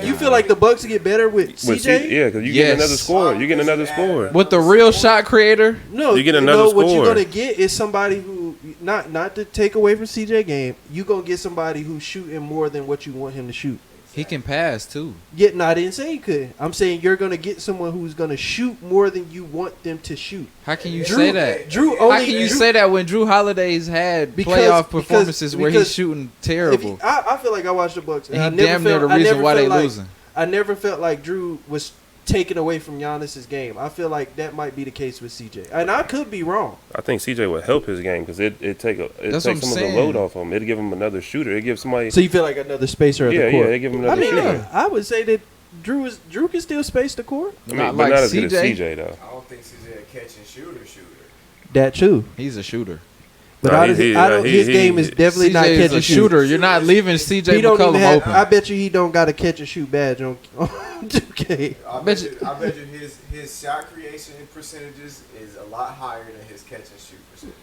You feel like the Bucks get better with CJ? Yeah, because you Yes. get another score. You get another score. With the real shot creator, No, You get another What you're score. gonna get is somebody who not to take away from CJ game. You gonna get somebody who's shooting more than what you want him to shoot. he can pass too. Yet, no, I didn't say he could. I'm saying you're gonna get someone who's gonna shoot more than you want them to shoot. How can you Drew- say that? Drew How only. can you Drew- say that when Drew Holiday's had playoff performances where he's shooting if terrible? he- I feel like I watched the Bucks, and And I he never damn near felt, the I reason never why felt they like, losing. I never felt like Drew was taken away from Giannis's game. I feel like that might be the case with CJ, and I could be wrong. I think CJ would help his game because it take That's some what of I'm the saying. load off him. It'd give him another shooter. It gives somebody. So you feel like another spacer at Yeah, the court? yeah, they give him I another mean, shooter. I would say that Drew can still space the court. I mean, Not but like not as good as CJ. CJ though. I don't think CJ a catch and shooter. That too, He's a shooter. but Nah, I don't. His game is definitely not CJ catch is a and shoot. shooter. You're not leaving CJ He don't even McCollum have. open. I bet you he don't got a catch and shoot badge on 2K. I bet you his shot creation percentages is a lot higher than his catch and shoot percentage.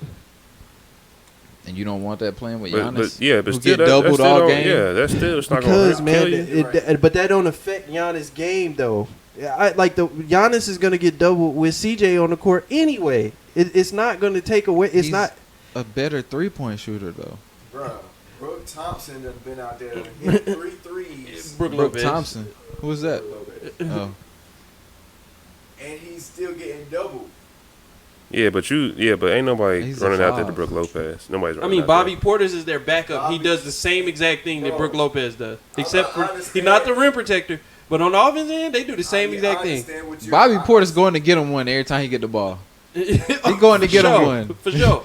And you don't want that playing with But Giannis? yeah, but who still get doubled still all don't- game? Yeah, that's still it's not Because gonna man, kill you. but that don't affect Giannis' game though. Like the Giannis is gonna get doubled with CJ on the court anyway. It's not gonna take away. It's He's not. a better 3-point shooter though. Bruh, Brooke Thompson done been out there and hit 3 threes. Brooke Thompson. Who was that? Oh, And he's still getting doubled. Yeah, but ain't nobody He's a running out there to five. Brooke Lopez. Nobody's I running mean, out Bobby Porter's is their backup. He Bobby- does the same exact thing that Bro. Brooke Lopez does, I except for understand. he's not the rim protector. But on the offense end, they do the same I exact thing. understand what Bobby Porter's going to get him one every time he get the ball. He going to get him one. for sure.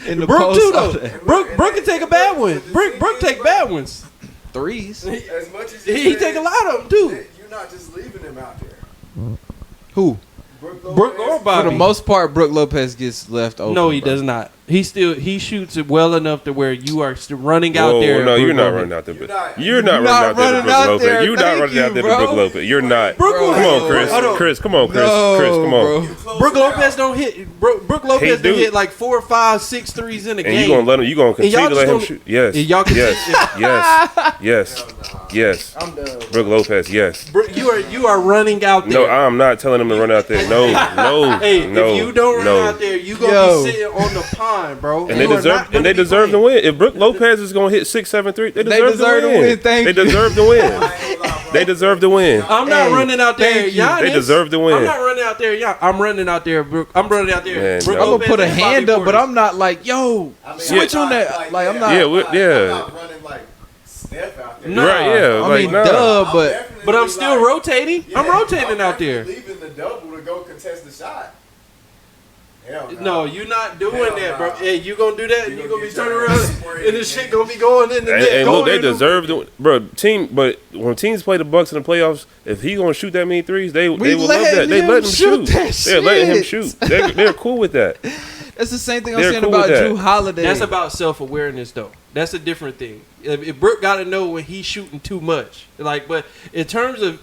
In the Brooke post too all though. day. Brooke can take a bad one. Brooke take bad ones. Threes. As much as He take a lot of them too. You're not just leaving him out there. Who? Brooke or For Bobby. the most part, Brooke Lopez gets left open. No, he bro. does not. He shoots it well enough to where you are still running there. out Whoa, there. no, Brooke you're not Lopez. running out there. You're You're not running out there to Brooke Lopez. You're not Thank running out you, there to bro. Brooke Lopez. You're not. Brooke Come on, Chris. Hold on. Chris, come on, Chris. No, Chris, come on. bro. Brooke Lopez don't hit. Brooke Lopez do. don't hit like 4, 5, 6 threes in a And game. you gonna let him? You gonna continue y'all to let just him gonna- shoot? Yes. and y'all Yes. Yes. Yes. Yes. I'm done. Brooke Lopez. Yes. Brooke, you are running out there. No, I'm not telling him to run out there. No. No. Hey, no. if you don't run no. out there, you gonna Yo. be sitting on the pond, bro. And they deserve to win. If Brooke Lopez is gonna hit 6, 7 3, they deserve to win. Thank They you. deserve to win. They deserve to win. I'm not Hey, running out there. thank you. Giannis. They deserve to win. I'm not running out there. I'm running out there. Brooke. I'm running out there. Man, Brooke no. I'm gonna Lopez put a and hand Bobby up, but Portis. I'm not like, yo, I mean, switch I'm on not that. Like, I'm not. Yeah, I'm not running like Steph out there. Nah. Right? Yeah. I Like, mean, nah. duh, I'm but definitely But I'm still like- rotating. Yeah, I'm rotating out definitely there. Leaving the double to go contest the shot. Hell No, you're not doing Hell that, bro. nah. Hey, you gonna do that? You You gonna gonna be get turning your around ass sprayed and this again. shit gonna be going in the net. And look, going they in the- deserve to, bro. But when teams play the Bucks in the playoffs, if he gonna shoot that many threes, they will love that. They let him shoot. They're letting him shoot. They're cool with that. that's the same thing I'm They're saying cool about with that. Drew Holiday. That's about self-awareness, though. That's a different thing. If Brooke got to know when he's shooting too much, like, but in terms of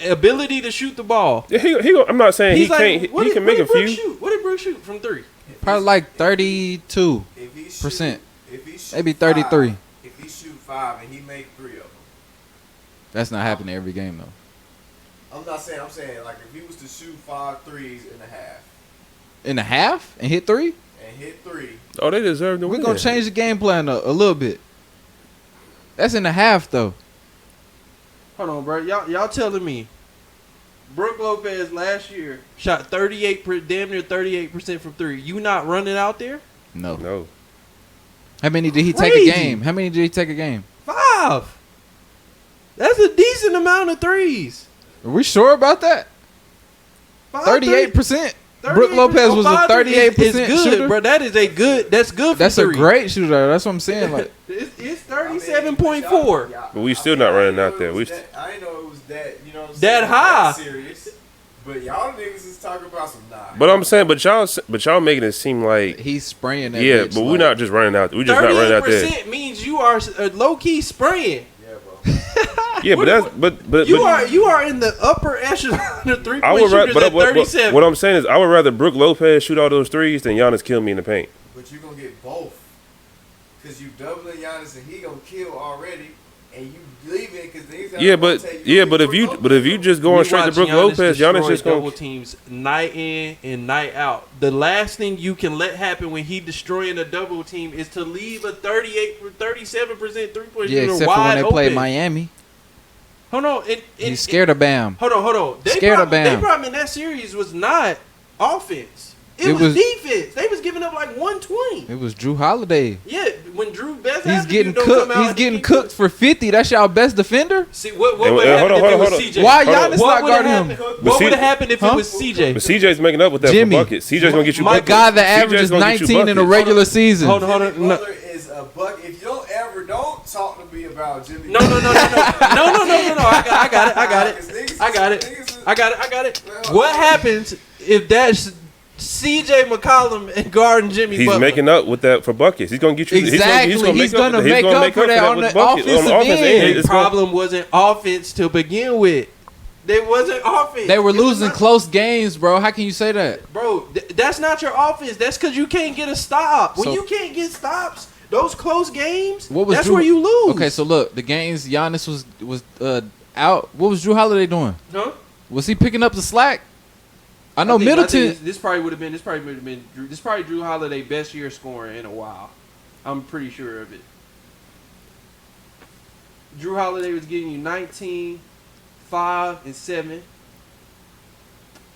ability to shoot the ball, Yeah, I'm not saying he he's like, can't. He can make a Brooke few. Shoot? What did Brooke shoot from 3? probably like 32%. If he shoot, Maybe 33. If he shoot 5 and he make 3 of them, That's not happening every game though. I'm not saying. I'm saying like if he was to shoot 5 threes in a half In a half and hit 3, and hit 3, Oh, they deserve to we're win. gonna change the game plan a little bit. That's in a half though. Hold on, bro. Y'all telling me Brooke Lopez last year shot 38, damn near 38% from 3. You not running out there? No. No. How many did he take a Crazy. game? How many did he take a game? 5. That's a decent amount of threes. Are we sure about that? 38%. Brook Lopez was a 38% It's good, shooter. bro. That is a good. That's good for That's a three. great shooter. That's what I'm saying. Like, It's 37.4. But we still not running out there. I didn't know it was that. You know what I'm That saying? high. Serious. But y'all niggas is talking about some nah. But I'm saying, but y'all making it seem like he's spraying that. yeah, bitch, but we're like- not just running out. We just not running out there. 38% means you are low key spraying. Yeah, bro. Yeah, but that's but You are in the upper echelon of 3 I point would rather. shooters at But 37. what I'm saying is, I would rather Brook Lopez shoot all those threes than Giannis kill me in the paint. But you gonna get both. Cause you doubling Giannis and he gonna kill already, and you leaving because these. Yeah, but if you just going straight to Brook Lopez, Giannis just double going. teams night in and night out. The last thing you can let happen when he destroying a double team is to leave a 37% 3-point Yeah, shooter except for wide when they play open. Miami. Hold on, He's scared of Bam. Hold on. Scared of Bam. They problem in that series was not offense. It was defense. They was giving up like 120. It was Drew Holiday. Yeah, when Drew best He's attribute getting don't cooked. come out, He's getting he cooked for 50. That's y'all best defender. See what And- would and happen hold if it on, was hold on. CJ? Why Hold on. Giannis What not would guarding happen? him? But What see- would have happened if Huh? it was CJ? But CJ's making up with that Jimmy. for buckets. CJ's gonna get you My buckets. God, the CJ's average is gonna get you 19 in a buckets. regular season. Hold on. Jimmy No. Butler is a buck. If you don't talk to me about Jimmy. No. I got it. What happens if that's CJ McCollum and guarding Jimmy He's Butler? making up with that for buckets. He's gonna get you. Exactly. He's gonna make up for that on with the buckets. offensive offensive end. The it's gonna- problem wasn't offense to begin with. There wasn't offense. They were It was losing not- close games, bro. How can you say that? Bro, that's not your offense. That's because you can't get a stop. When So- you can't get stops, those close games, What was that's Drew- where you lose. Okay, so look, the games Giannis was out. What was Drew Holiday doing? Huh? Was he picking up the slack? I know I think Middleton. this probably would have been. This probably Drew Holiday best year scoring in a while. I'm pretty sure of it. Drew Holiday was getting you 19, 5, and 7.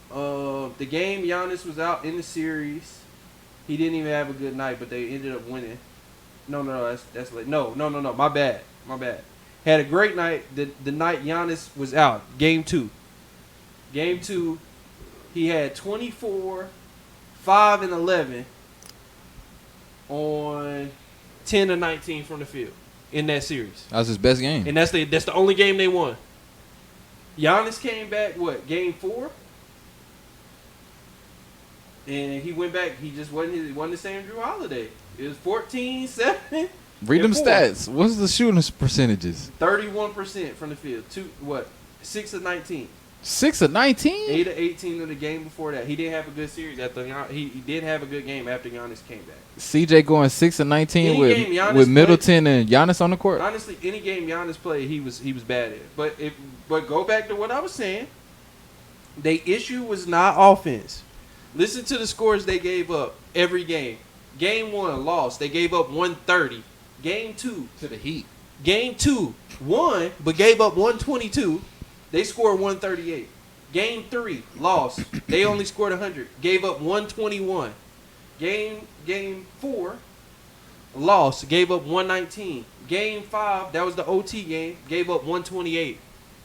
The game Giannis was out in the series. He didn't even have a good night, but they ended up winning. No, that's late. No. My bad. Had a great night. The night Giannis was out. Game 2. He had 24, 5, and 11 on 10 to 19 from the field in that series. That was his best game. And that's the only game they won. Giannis came back, game 4? And he went back. He just wasn't the same Drew Holiday. It was 14, 7, Read them and 4. stats. What's the shooting percentages? 31% from the field. 6 of 19. 6 of 19. 8 of 18 of the game before that. He didn't have a good series after he did have a good game after Giannis came back. CJ going 6 of 19 Any with game Giannis with Middleton and Giannis on the court. Honestly, any game Giannis played, he was bad at. But go back to what I was saying. Their issue was not offense. Listen to the scores they gave up every game. Game 1 lost. They gave up 130. Game 2 To the Heat. Game 2 won, but gave up 122. They scored 138. Game 3 lost. They only scored 100. Gave up 121. Game 4 lost. Gave up 119. Game 5, that was the OT game. Gave up 128.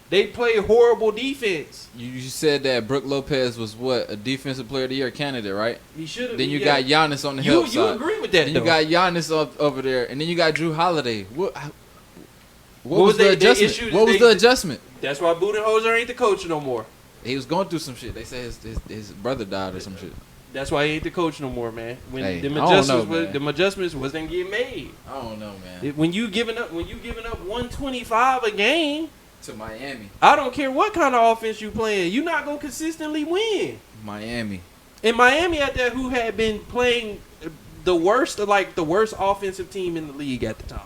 They played horrible defense. You said that Brook Lopez was what, a defensive player of the year candidate, right? He should have. Then you got Giannis on the You help side. agree with that? Then though. you got Giannis up over there, and then you got Drew Holiday. What What was was the they adjustment? issues What was they- the adjustment? That's why Budenholzer ain't the coach no more. He was going through some shit. They say his brother died or some shit. That's why he ain't the coach no more, man. When Hey, them I don't adjustments, know, man. them adjustments wasn't getting made. I don't know, man. When you giving up 125 a game, To Miami. I don't care what kind of offense you playing, you're not gonna consistently win. Miami. And Miami out there, who had been playing the worst offensive team in the league at the time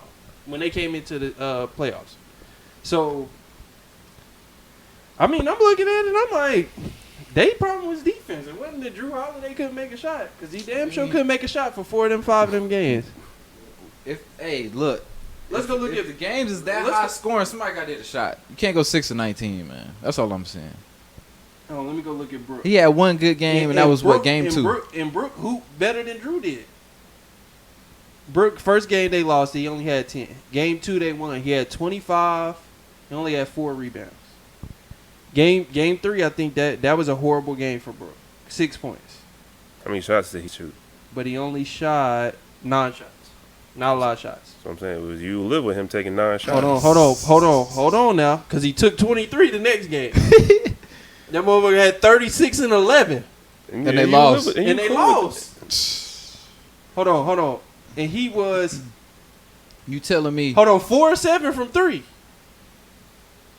when they came into the playoffs. So, I mean, I'm looking at it, and I'm like, they problem was defense. It wasn't that Drew Holiday couldn't make a shot, because he damn sure couldn't make a shot for 4 of them 5 of them games. Look. Let's go look if at the games is that let's high go- scoring. Somebody got to hit a shot. You can't go 6 of 19, man. That's all I'm saying. Oh, let me go look at Brook. He had one good game, and that was Brook- what game 2. And Brook hooped better than Drew did. Brook, first game they lost, he only had 10. Game 2 they won. He had 25. He only had 4 rebounds. Game 3, I think that was a horrible game for Brook. 6 points. How many shots did he shoot? But he only shot 9 shots. Not a lot of shots. So I'm saying was you live with him taking 9 shots. Hold on now. Because he took 23 the next game. That motherfucker had 36 and 11. And they lost. And they lost. Hold on. And he was... You telling me? Hold on, 4 or 7 from 3.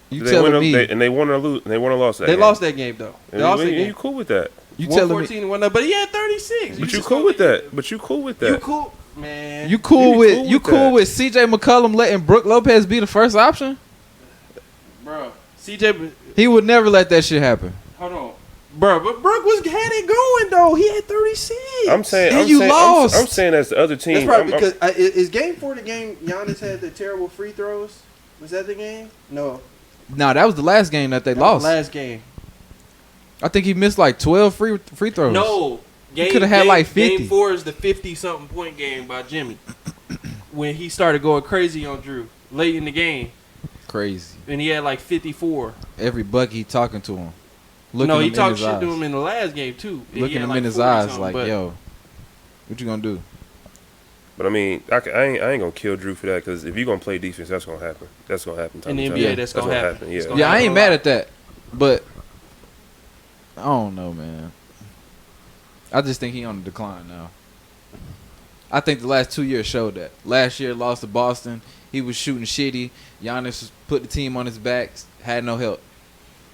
You telling me? They won or lose? They won or lost that game? They lost that game, though. They lost that game. You cool with that? You telling me? 114 and 1, but he had 36. But you cool with that? But you cool with that? You cool, man. You cool with CJ McCollum letting Brook Lopez be the first option? Bro, CJ... He would never let that shit happen. Hold on. Bro, but Brook had it going, though. He had 36. I'm saying... And you lost. I'm saying that's the other team. That's probably because... is game 4 the game Giannis had the terrible free throws? Was that the game? No. Nah, that was the last game that they lost. Last game. I think he missed like 12 free throws. No. He could have had like 50. Game 4 is the 50-something point game by Jimmy. When he started going crazy on Drew late in the game. Crazy. And he had like 54. Every bucket he talking to him. He talked shit to him in the last game, too. Looking him in his eyes like, yo, what you gonna do? But I mean, I ain't gonna kill Drew for that because if you're gonna play defense, that's gonna happen. That's gonna happen. In the NBA, that's gonna happen. Yeah, I ain't mad at that, but I don't know, man. I just think he on the decline now. I think the last 2 years showed that. Last year, lost to Boston. He was shooting shitty. Giannis put the team on his back, had no help.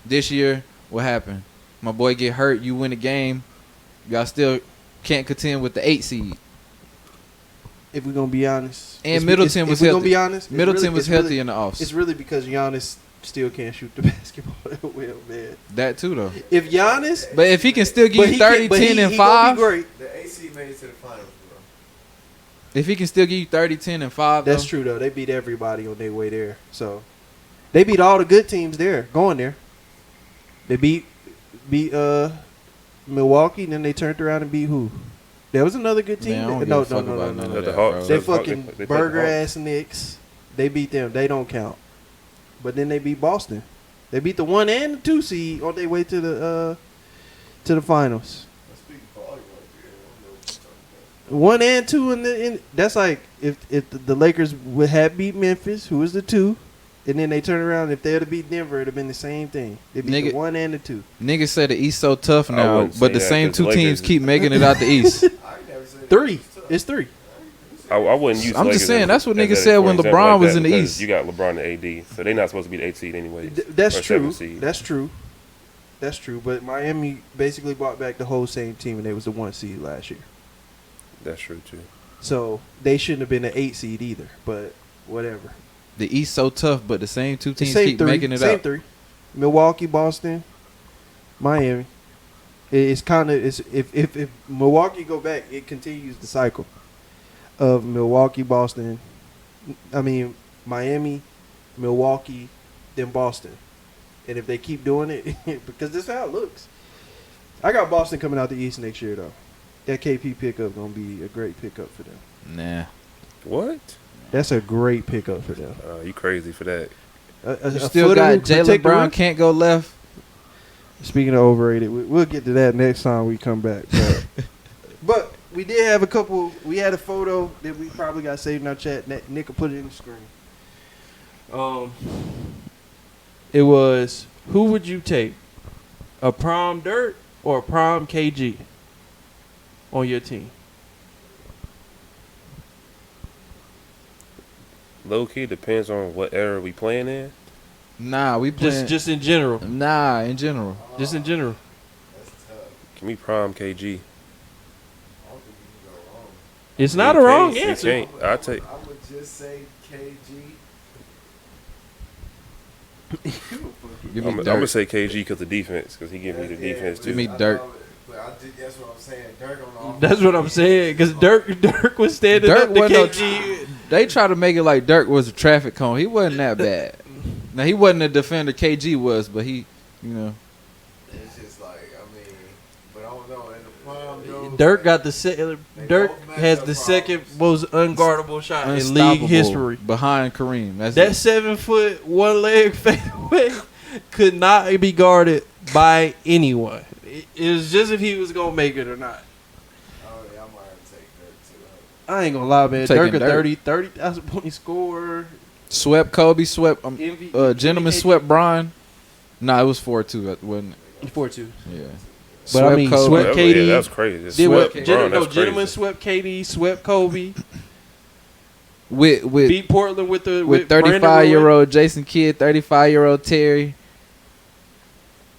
This year, what happened? My boy get hurt. You win a game. Y'all still can't contend with the 8 seed. If we're going to be honest. And Middleton was healthy. If we're going to be honest. Middleton was healthy in the offs. It's really because Giannis still can't shoot the basketball that well, man. That too, though. If Giannis. But if he can still give you 30, 10, and 5. Great. The AC made it to the finals, bro. If he can still give you 30, 10, and 5. That's true, though. They beat everybody on their way there. So, they beat all the good teams there, going there. They beat Milwaukee, and then they turned around and beat who? There was another good team. Man, No. The Hawks. They fucking burger-ass Knicks. They beat them. They don't count. But then they beat Boston. They beat the 1 and the 2 seed on their way to the finals. 1 and 2 in that's like if the Lakers would have beat Memphis, who was the 2, and then they turn around. If they had beat Denver, it'd have been the same thing. They beat the 1 and the 2. Niggas say the East so tough now, but the same 2 teams keep making it out the East. 3. It's 3. I wouldn't use. I'm just saying that's what niggas said when LeBron was in the East. You got LeBron and AD, so they're not supposed to be the 8 seed anyway. That's true. That's true. But Miami basically brought back the whole same team, and they was the 1 seed last year. That's true too. So they shouldn't have been an 8 seed either. But whatever. The East so tough, but the same 2 teams keep making it out. Same 3. Milwaukee, Boston, Miami. It's kind of if Milwaukee go back, it continues the cycle of Milwaukee, Boston. I mean Miami, Milwaukee, then Boston. And if they keep doing it, because this is how it looks. I got Boston coming out the East next year though. That KP pickup gonna be a great pickup for them. Nah. What? That's a great pickup for them. You crazy for that? You still got Jaylen Brown can't go left. Speaking of overrated, we'll get to that next time we come back. But we did have a couple. We had a photo that we probably got saved in our chat. Nick will put it in the screen. It was, who would you take, a prom Dirt or a prom KG on your team? Low key depends on what era we playing in. Nah, we playing just in general. Nah, in general. Just in general. That's tough. Give me prime KG. I don't think you can go wrong. It's not a wrong You answer. can't. I take. I would just say KG. Give I'm me gonna Dirk. say KG because of defense, because he give me the defense too. Give me Dirk. That's what I'm saying. Dirk on the offense. That's what I'm saying. Because Dirk was standing Dirk up to wasn't KG. They try to make it like Dirk was a traffic cone. He wasn't that bad. Now he wasn't a defender KG was, but he, It's just like, I mean, but I don't know. In the prime, though, Dirk got the Dirk both match has up the problems. second most unguardable shot in league Unstoppable history. behind Kareem. That's That it. 7 foot, one leg fadeaway could not be guarded by anyone. It was just if he was gonna make it or not. Oh yeah, I might have to take Dirk too. I ain't gonna lie, man. Taking Dirk a Dirk. 30,000 point scorer. Swept Kobe, swept gentleman MVP. swept Bron. Nah, it was 4-2, wasn't it? 4-2. Yeah. But I mean, Kobe. swept KD. Yeah, that's crazy. Did Swept what? KD. That's Gentlemen crazy. swept KD, swept Kobe, with beat Portland with 35-year-old Jason Kidd, 35-year-old Terry,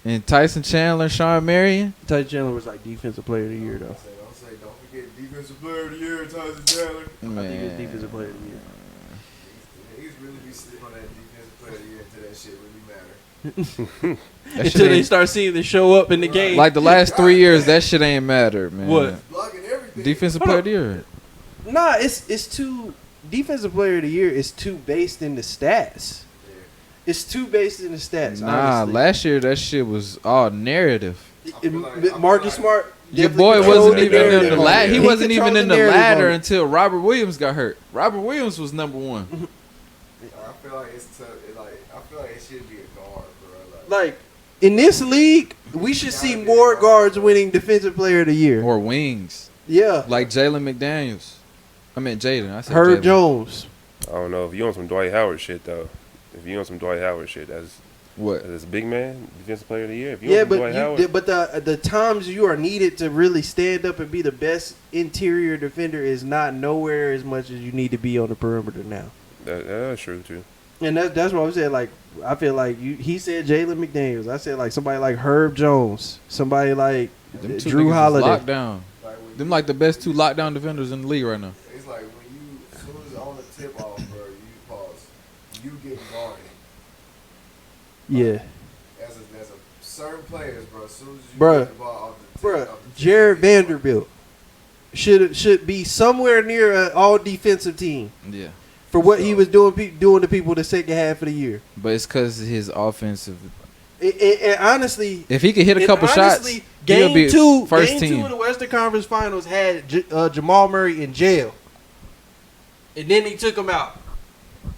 and Tyson Chandler, Sean Marion. Ty Chandler was like defensive player of the year, though. Don't forget defensive player of the year, Tyson Chandler. I think he was defensive player of the year. Niggas really be sleeping on that defensive player of the year until that shit really matter. That shit Until they ain't- start seeing the show up in the game. like the last 3 years, that shit ain't mattered, man. What? Blocking everything. Defensive player of the year. Nah, it's too defensive player of the year is too based in the stats. Yeah. It's too based in the stats. Nah, honestly. last year that shit was all narrative. Marcus Smart. Your definitely boy controlled wasn't the even in narrative the on ladder. it. He wasn't even controlled in the narrative on ladder it. until Robert Williams got hurt. Robert Williams was number one. I feel like it's tough. I feel like it should be a guard, bro. Like in this league, we should see more guards winning defensive player of the year. Or wings. Yeah, Like Jalen McDaniels. I meant Jaden. I said Herb Jalen. Jones. I don't know if you on some Dwight Howard shit though. If you on some Dwight Howard shit, What? that's big man defensive player of the year. If you Yeah, on some but Dwight Howard, but the times you are needed to really stand up and be the best interior defender is not nowhere as much as you need to be on the perimeter now. that's true too. And that's what I'm saying. Like I feel like he said Jalen McDaniels. I said like somebody like Herb Jones, somebody like Them two Drew niggas is Holiday. locked down. Them like the best two lockdown defenders in the league right now. It's like when you, as soon as on the tip off, bro, you pause. You get guarded. Yeah, As a certain players, bro. As soon as you Bruh. get the ball off the tip, Bruh, off the tip, Jared Vanderbilt should be somewhere near an all defensive team Yeah. for what he was doing to people the second half of the year. But it's because his offensive. And honestly, If he could hit a couple shots, honestly, he'll be game two first team. of the Western Conference Finals had Jamal Murray in jail, and then he took him out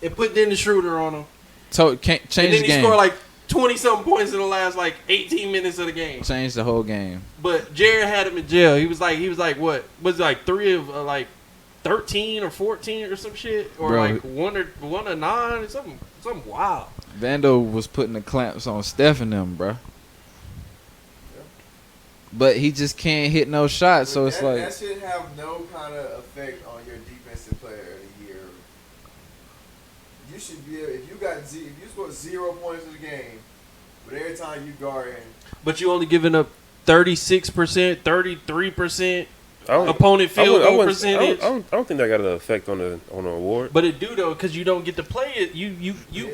and put Dennis Schroeder on him, So can't and change then the he game. scored like 20-something points in the last like 18 minutes of the game. Change the whole game. But Jared had him in jail. He was like what was it, like 3 of like 13 or 14 or some shit, or Bro. like 1 or 9 or something wild. Vando was putting the clamps on Steph and them, bro. But he just can't hit no shots, so But it's that, like that should have no kind of effect on your defensive player of the year. You should be able, if you score 0 points in the game, but every time you guard him, But you only giving up 36%, 33% I don't- opponent I field wouldn't- I goal wouldn't- percentage. I don't think that got an effect on the award. But it do though, because you don't get to play it. You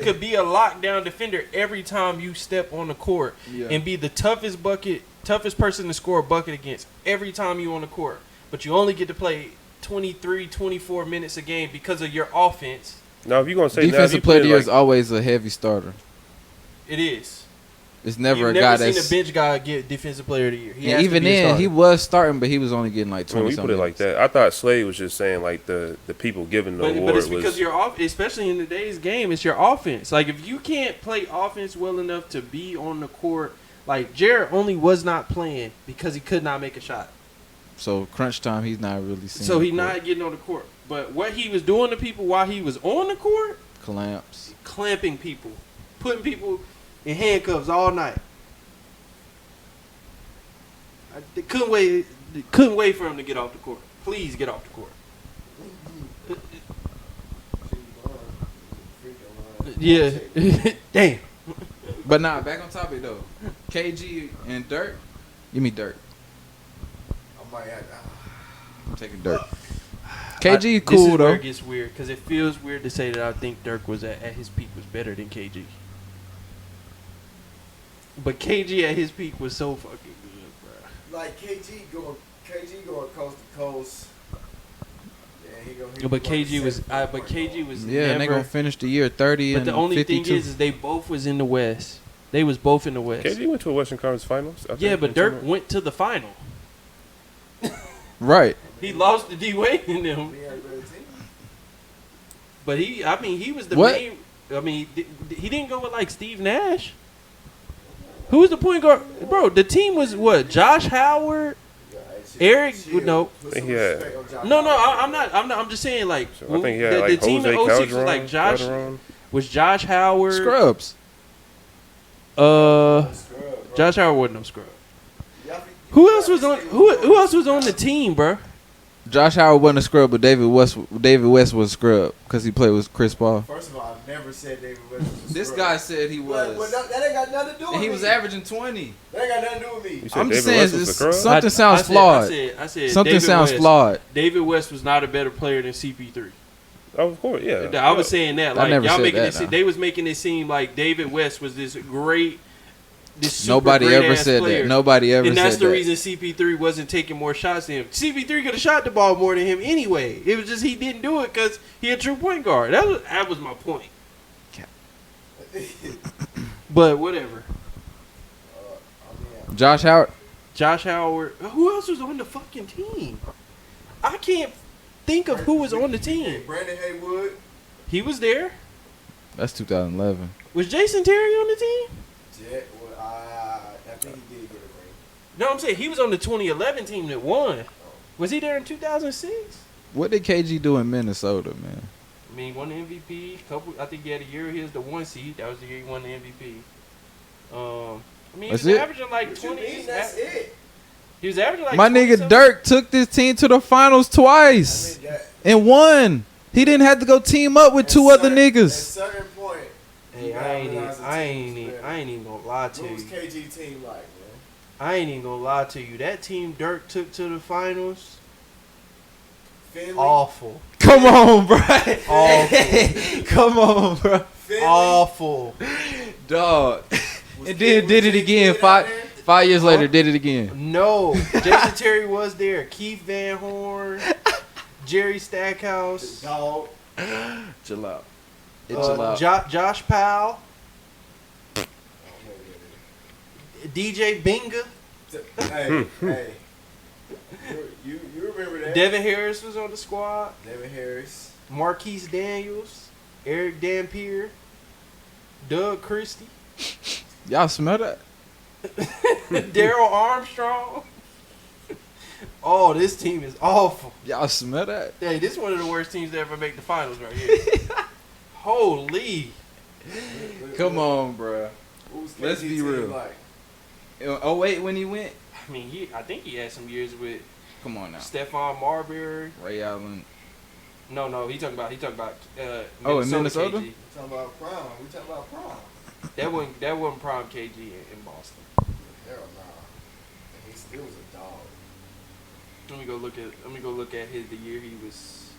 could be a lockdown defender every time you step on the court and be the toughest person to score a bucket against every time you on the court. But you only get to play 23, 24 minutes a game because of your offense. Now, if you're gonna say now, if defensive you player of the put year it is always a heavy starter. It is. It's never You've a guy never seen that's. a bench guy get defensive player of the year. He And has to even be a then, starter. he was starting, but he was only getting like when 20 we put it like minutes. that, I thought Slade was just saying like the people giving the But award it's was. because your off, especially in today's game, it's your offense. Like if you can't play offense well enough to be on the court, like Jared only was not playing because he could not make a shot. So crunch time, he's not really seeing. So the he's court. not getting on the court. But what he was doing to people while he was on the court, Clamps. clamping people, putting people in handcuffs all night. I couldn't wait for him to get off the court. Please get off the court. Yeah. Damn. But nah, back on topic though. KG and Dirk. Give me Dirk. I might have. I'm taking Dirk. KG This cool is where though. it gets weird because it feels weird to say that I think Dirk was at his peak was better than KG. But KG at his peak was so fucking good, bro. Like KG going coast to coast. Yeah, But KG was Yeah, and they never. gonna finish the year 30 But and the only 52. thing is they both was in the West. They was both in the West. KG went to a Western Conference Finals. I Yeah, think, but in Dirk summer. went to the final. Right. He lost to D Wade in them. We had a better team. But he was the What? main. I mean, he didn't go with like Steve Nash. Who was the point guard, bro? The team was what? Josh Howard, Yeah, Eric. chill. No, Put some Yeah. respect on Josh no. Howard. I'm not. I'm just saying like So I think he had the like team in Jose 06 was like Calderon, Josh Calderon. was Josh Howard. Scrubs. Scrub, bro. Josh Howard wasn't no scrub. Y'all think- Who else was on? Who else was on the team, bro? Josh Howard wasn't a scrub, but David West was a scrub because he played with Chris Paul. First of all, I've never said David West was a This scrub. guy said he But was. that ain't got nothing to do with And he me. was averaging 20. That ain't got nothing to do with me. You said I'm just David saying West was a this- scrub? something sounds flawed. I said Something David sounds West. flawed. David West was not a better player than CP3. Oh, of course, yeah. I was saying that. I Like never y'all said making that, it. nah. They was making it seem like David West was this great. This super Nobody great ever ass said player. that. Nobody ever And said that's the that. reason CP3 wasn't taking more shots than him. CP3 could have shot the ball more than him anyway. It was just he didn't do it because he a true point guard. That was my point. But whatever. Josh Howard. Josh Howard. Who else was on the fucking team? I can't think of who was on the team. Brandon Haywood. He was there. That's 2011. Was Jason Terry on the team? Jet. Well, I think he did get a ring. No, I'm saying he was on the 2011 team that won. Was he there in 2006? What did KG do in Minnesota, man? I mean, he won the MVP. I think he had a year. He was the 1 seed. That was the year he won the MVP. I mean, he That's was it? averaging like What you 20. mean? That's it. He was averaging like My nigga 27. Dirk took this team to the finals twice I mean, that, and won. He didn't have to go team up with at two other certain- niggas. At certain point, Hey, you gotta realize the team was better. I ain't even gonna lie to What was you. KG team like, man? I ain't even gonna lie to you. That team Dirk took to the finals, Finley. awful. Come on, bro. Awful. Come on, bro. Finley. Awful. Dog. Was And Kid- then was did it Kid again. out Five there? 5 years later, Huh? did it again. No. Jason Terry was there. Keith Van Horn, Jerry Stackhouse, Dog. Chill out. Chill out. Josh Powell, Oh, DJ Binga, hey, hey. You remember that? Devin Harris was on the squad, Devin Harris. Marquise Daniels, Eric Dampier, Doug Christie, Y'all smell that? Daryl Armstrong. Oh, this team is awful. Y'all smell that? Hey, this is one of the worst teams to ever make the finals right here. Holy. Come on, bro. What was Let's KG be team real. Like? Oh, wait, when he went? I mean, I think he had some years with Come on now. Stephon Marbury. Ray Allen. No, he talking about Oh, in Minnesota? KG. We talking about prom. We talking about prom. That wasn't prime KG in Boston. Hell nah. And he still was a dog. Let me go look at the year he was.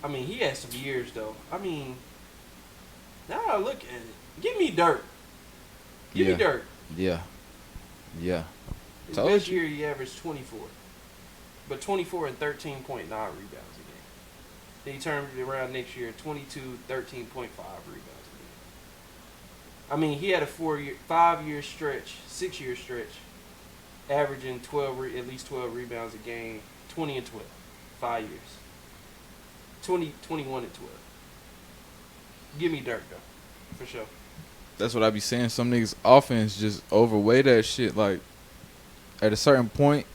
I mean, he had some years though. I mean, now I look at it. Give me Dirk. Give Yeah. me Dirk. Yeah. Yeah. His Told best you. year he averaged 24, but 24 and 13.9 rebounds a game. Then he turned it around next year, 22, 13.5 rebounds a game. I mean, he had a 5-year stretch, 6-year stretch, averaging at least 12 rebounds a game, 20 and 12, 5 years. 21 and 12. Give me Dirk though, for sure. That's what I be saying. Some niggas offense just overweigh that shit. Like, at a certain point,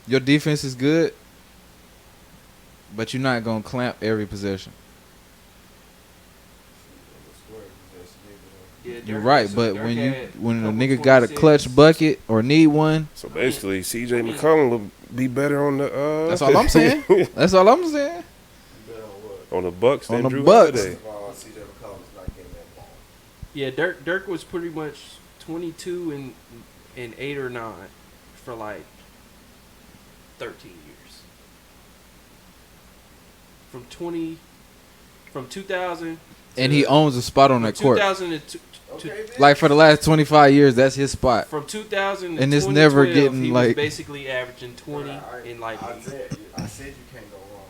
your defense is good, but you're not gonna clamp every possession. Yeah, You're Dirk- right, so but Dirk when had a couple nigga got a 26. clutch bucket or need one, So basically, CJ McCollum will be better on the. that's all I'm saying. That's all I'm saying. You bet on what? on the Bucks than On the Drew Bucks. Holiday. First of all, CJ McCollum's not getting that ball. Yeah, Dirk was pretty much 22 and 8 or 9 for like 13 years. From 2000 And he owns a spot on that court. 2002 Okay, then. Like for the last 25 years, that's his spot. from 2000 to And it's never 2012, getting, he like- was basically averaging 20 and like I said you can't go wrong.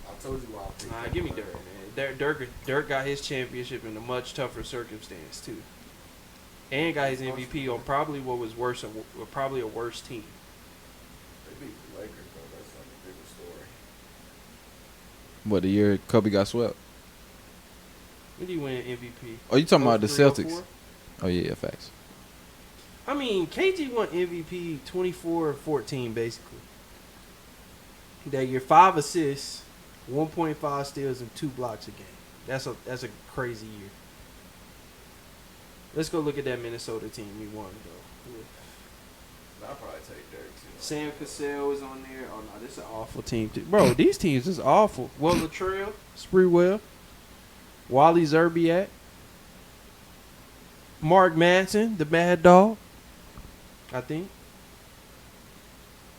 I told you why. I picked nah, him. give me Dirk, man. Dirk got his championship in a much tougher circumstance too, and got his MVP on probably what was worse, probably a worse team. They beat the Lakers though. That's What, the year Kobe got swept? When did he win MVP? Oh, you talking about the 03, Celtics? 04? Oh, yeah, facts. I mean, KG won MVP 24-14 basically. That year, 5 assists, 1.5 steals, and 2 blocks a game. That's a crazy year. Let's go look at that Minnesota team we won though. I'll probably take Dirk too. Sam Cassell was on there. Oh no, this is an awful team too. Bro, these teams is awful. Will Latrell, Sprewell, Wally Zerbiak, Mark Manson, the Mad Dog, I think.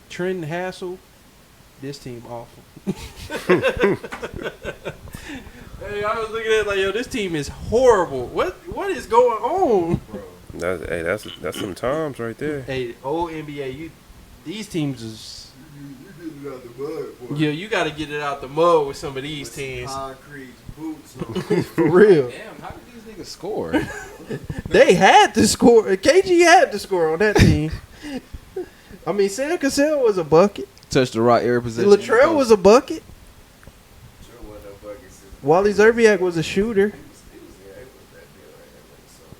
Trenton Hassel. This team awful. Hey, I was looking at it like, yo, this team is horrible. What is going on? Bro. That's some times right there. Hey, old NBA, these teams is You get it out the mud, boy. yeah, you got to get it out the mud with some of these With teams. concrete boots on. For real. Damn, how did these niggas score? They had to score. KG had to score on that team. I mean, Sam Cassell was a bucket. Touch the rock every possession. Latrell was a bucket. Sure wasn't no buckets. Wally Zerbiak was a shooter. He was that deal right there with the Suns,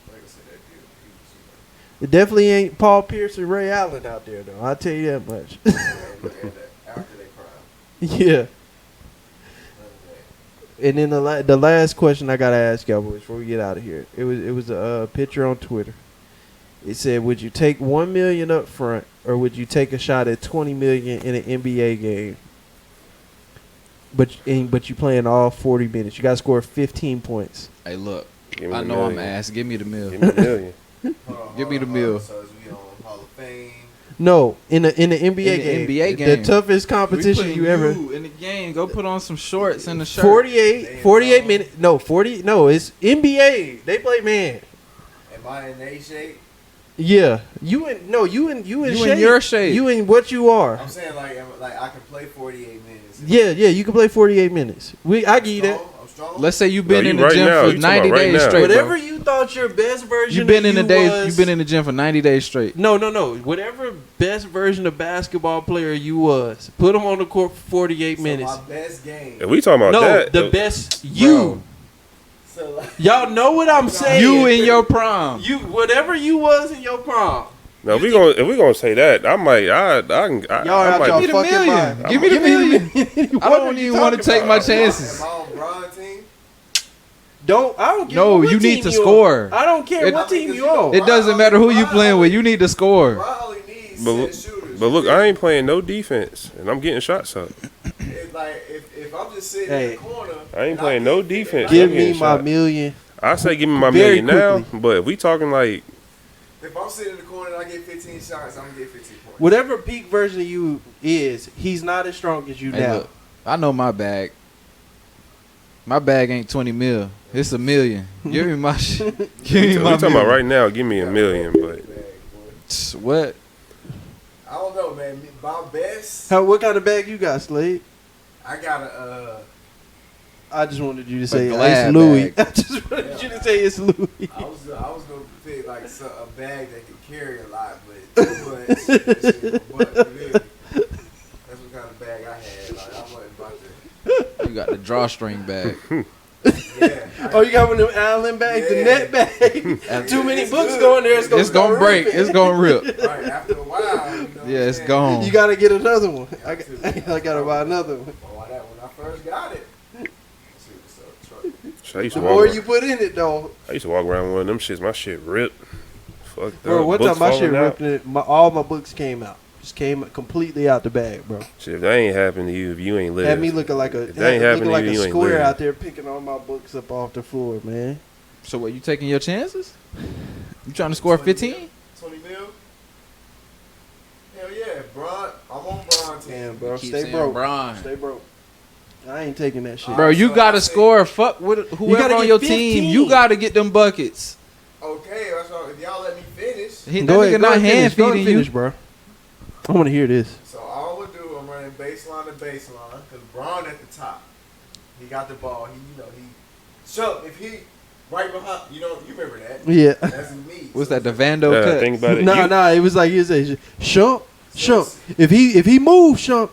man. Like I said, that deal, he was It definitely ain't Paul Pierce and Ray Allen out there, though. I'll tell you that much. after they cried. Yeah. None of that. And then the last question I gotta ask y'all boys before we get out of here. It was a picture on Twitter. It said, "Would you take $1 million up front, or would you take a shot at $20 million in an NBA game? But you playing all 40 minutes. You gotta score 15 points. Hey, look. Give me I the know I'm million. ass. Give me the mill. Give me the million. Give me the meal. So is we on Hall of Fame? No, in the NBA In the game, NBA the game. toughest We competition putting you ever. in the game. Go put on some shorts and a shirt. 48 minutes. No, 40. No, it's NBA. They play man. Am I in A shape? Yeah, you in shape. in your shape. You in what you are. I'm saying like I can play 48 minutes. Yeah, you can play 48 minutes. I give you that. I'm strong. Let's say you've been No, in you the right gym now. for You talking 90 about right days now. straight, Whatever bro. you thought your best version You've been of in the you day. was, You've been in the gym for 90 days straight. No. Whatever best version of basketball player you was, put them on the court for 48 So minutes. my best game. If we talking about No, that, the best you. So like, Y'all know what I'm saying. You in your prime. You whatever you was in your prom. now if we gonna say that, I might, I can, Y'all I out might y'all Give me the fucking million. mind. Give me the million. I What are don't you even want to talking take my about? chances. am I on Bron team? I don't care No, what you need team to you on. score. I don't care It- what team you on. It doesn't matter who you playing with. You need to score. Bron only needs But 10 look- shooters. But look, I ain't playing no defense, and I'm getting shots up. It's like if I'm just sitting Hey. in the corner, I ain't and playing get no 50, defense. Give I'm me getting my shot. million. I say give me my Very million now, quickly. but if we talking like, If I'm sitting in the corner and I get 15 shots, I'm gonna get 15 points. Whatever peak version of you is, he's not as strong as you Hey, now. look, I know my bag. My bag ain't 20 mil. It's $1 million. Give me my shit. Give me we my talking about million. right now, give me a million, but What? I don't know, man. My best, What kind of bag you got, Slade? I got a. I just wanted you to say Glad it's Louis. bag. I just wanted you to say it's Louis. I was gonna pick like a bag that could carry a lot, but too much. That shit, but, you feel me? That's what kind of bag I had. Like I wasn't about to. You got the drawstring bag. Yeah. Oh, you got one of them Allen bags, the Yeah. net bag. Too many It's books good. going there. It's gonna break. It's gonna rip. Right after a while. You know what Yeah, I'm it's saying? gone. You gotta get another one. I Got to. gotta buy another one. Oh, when I first got it. Let's see what's up, truck. shit, I used The to walk. more Around, you put in it, though, I used to walk around with one of them shits. My shit ripped. Fucked bro. up. One Books time my shit falling out. ripped. All my books came out. Just came completely out the bag, bro. Shit, if that ain't happened to you, if you ain't lived, Had me looking like a If that ain't happening looking to like you, a you ain't square living. out there picking all my books up off the floor, man. So what? You taking your chances? You trying to score 15? 20 mil? Hell yeah, Bron. I'm on Bron team. Damn, bro. Keep Stay saying broke. Bron. Stay broke. I ain't taking that shit. Bro, you So gotta I say- score. Fuck with whoever gotta on get your 15. team. You gotta get them buckets. Okay, that's all. If y'all let me finish. That Go nigga ahead, not go ahead, hand finish, go ahead, feeding you. finish, bro. I want to hear this. So all I'm gonna do, I'm running baseline to baseline because Bron at the top. He got the ball. So if he right behind, you remember that? Yeah. That's me. What's So that? The Vando Yeah, cut. think about it. Nah. It was like you say, Shump. So- If he moves, Shump,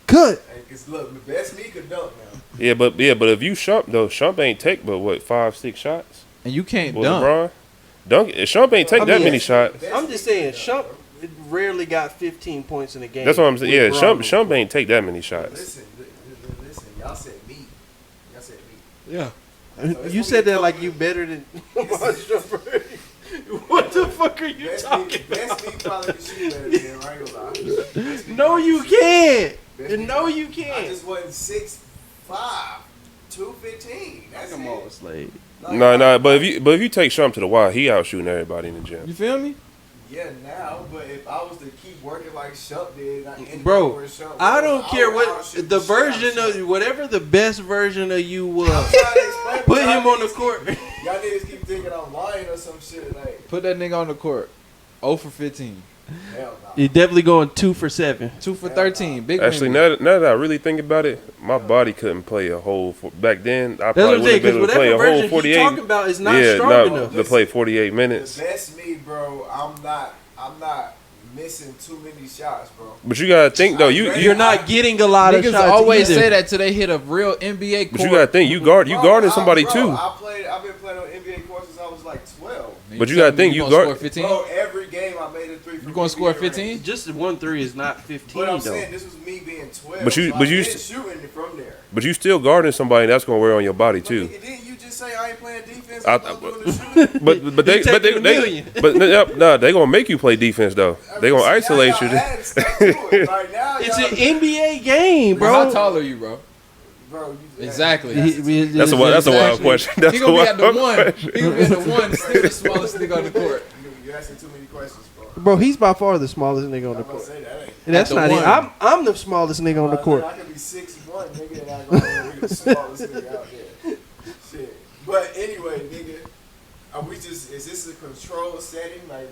cut. Because Cause look, the best me could dunk now. Yeah, but if you Shump though, Shump ain't take but what 5-6 shots. And you can't With dunk. LeBron, Shump ain't take I that mean, many shots. I'm just saying, Shump rarely got 15 points in a game. That's what I'm saying. Yeah, with Bron. Shump ain't take that many shots. Listen, y'all said me. Y'all said me. Yeah. You said that like you better than What the fuck are you talking Best me probably can shoot better than him. I ain't gonna lie. Best me No, probably you can shoot. can't. Best me No, you I can't. just wasn't 6'5", 215. That's Come it. on, Slade. No, but if you take Shump to the wire, he out shooting everybody in the gym. You feel me? Yeah, now, but if I was to keep working like Shump did, I ended up Bro, where Shump I was, don't care would what outshoot the shit out version Shump. of whatever the best version of you I'm was. trying to explain, Put but y'all him on the niggas court. Y'all niggas keep thinking I'm lying or some shit. Like, Put that nigga on the court. 0 for 15. hell no. You're definitely going 2 for 7. 2 for 13. Big Actually, Wemby. now that I really think about it, my body couldn't play a whole. Back then, I That's what probably I'm would saying. have been Because able to play whatever a whole version 48. he's talking about is not Yeah, strong no, enough. to play 48 minutes. The best me, bro. I'm not missing too many shots, bro. But you gotta think though, You're not getting a lot of Niggas shots always either. say that till they hit a real NBA court. But you gotta think you guarding somebody too. I've been playing on NBA courts since I was like 12. But you gotta think you gonna guard- score 15. Bro, every game I made a 3 from You gonna score mid-range. 15? Just 1 3 is not 15 But I'm though. saying this was me being 12. But you- so but I you been st- shooting from there. But you still guarding somebody that's gonna wear on your body But too. nigga, didn't you just say I ain't playing defense? I- I'm doing the shooting? But they He taking a million. they gonna make you play defense though. They gonna isolate you. It's an NBA game, Bro, how bro. tall are you, bro? Bro, Exactly. That's a wild question. That's He a gonna be wild at the one. question. He gonna be at the one. Still the smallest nigga on the court. You're asking too many questions, bro. Bro, he's by far the smallest nigga on the I'm gonna court. say that ain't. And that's At the not it. one. I'm the smallest nigga on the court. I could be 6'1", nigga, and I go be the smallest nigga out there. Shit. But anyway, nigga, is this a controlled setting? Like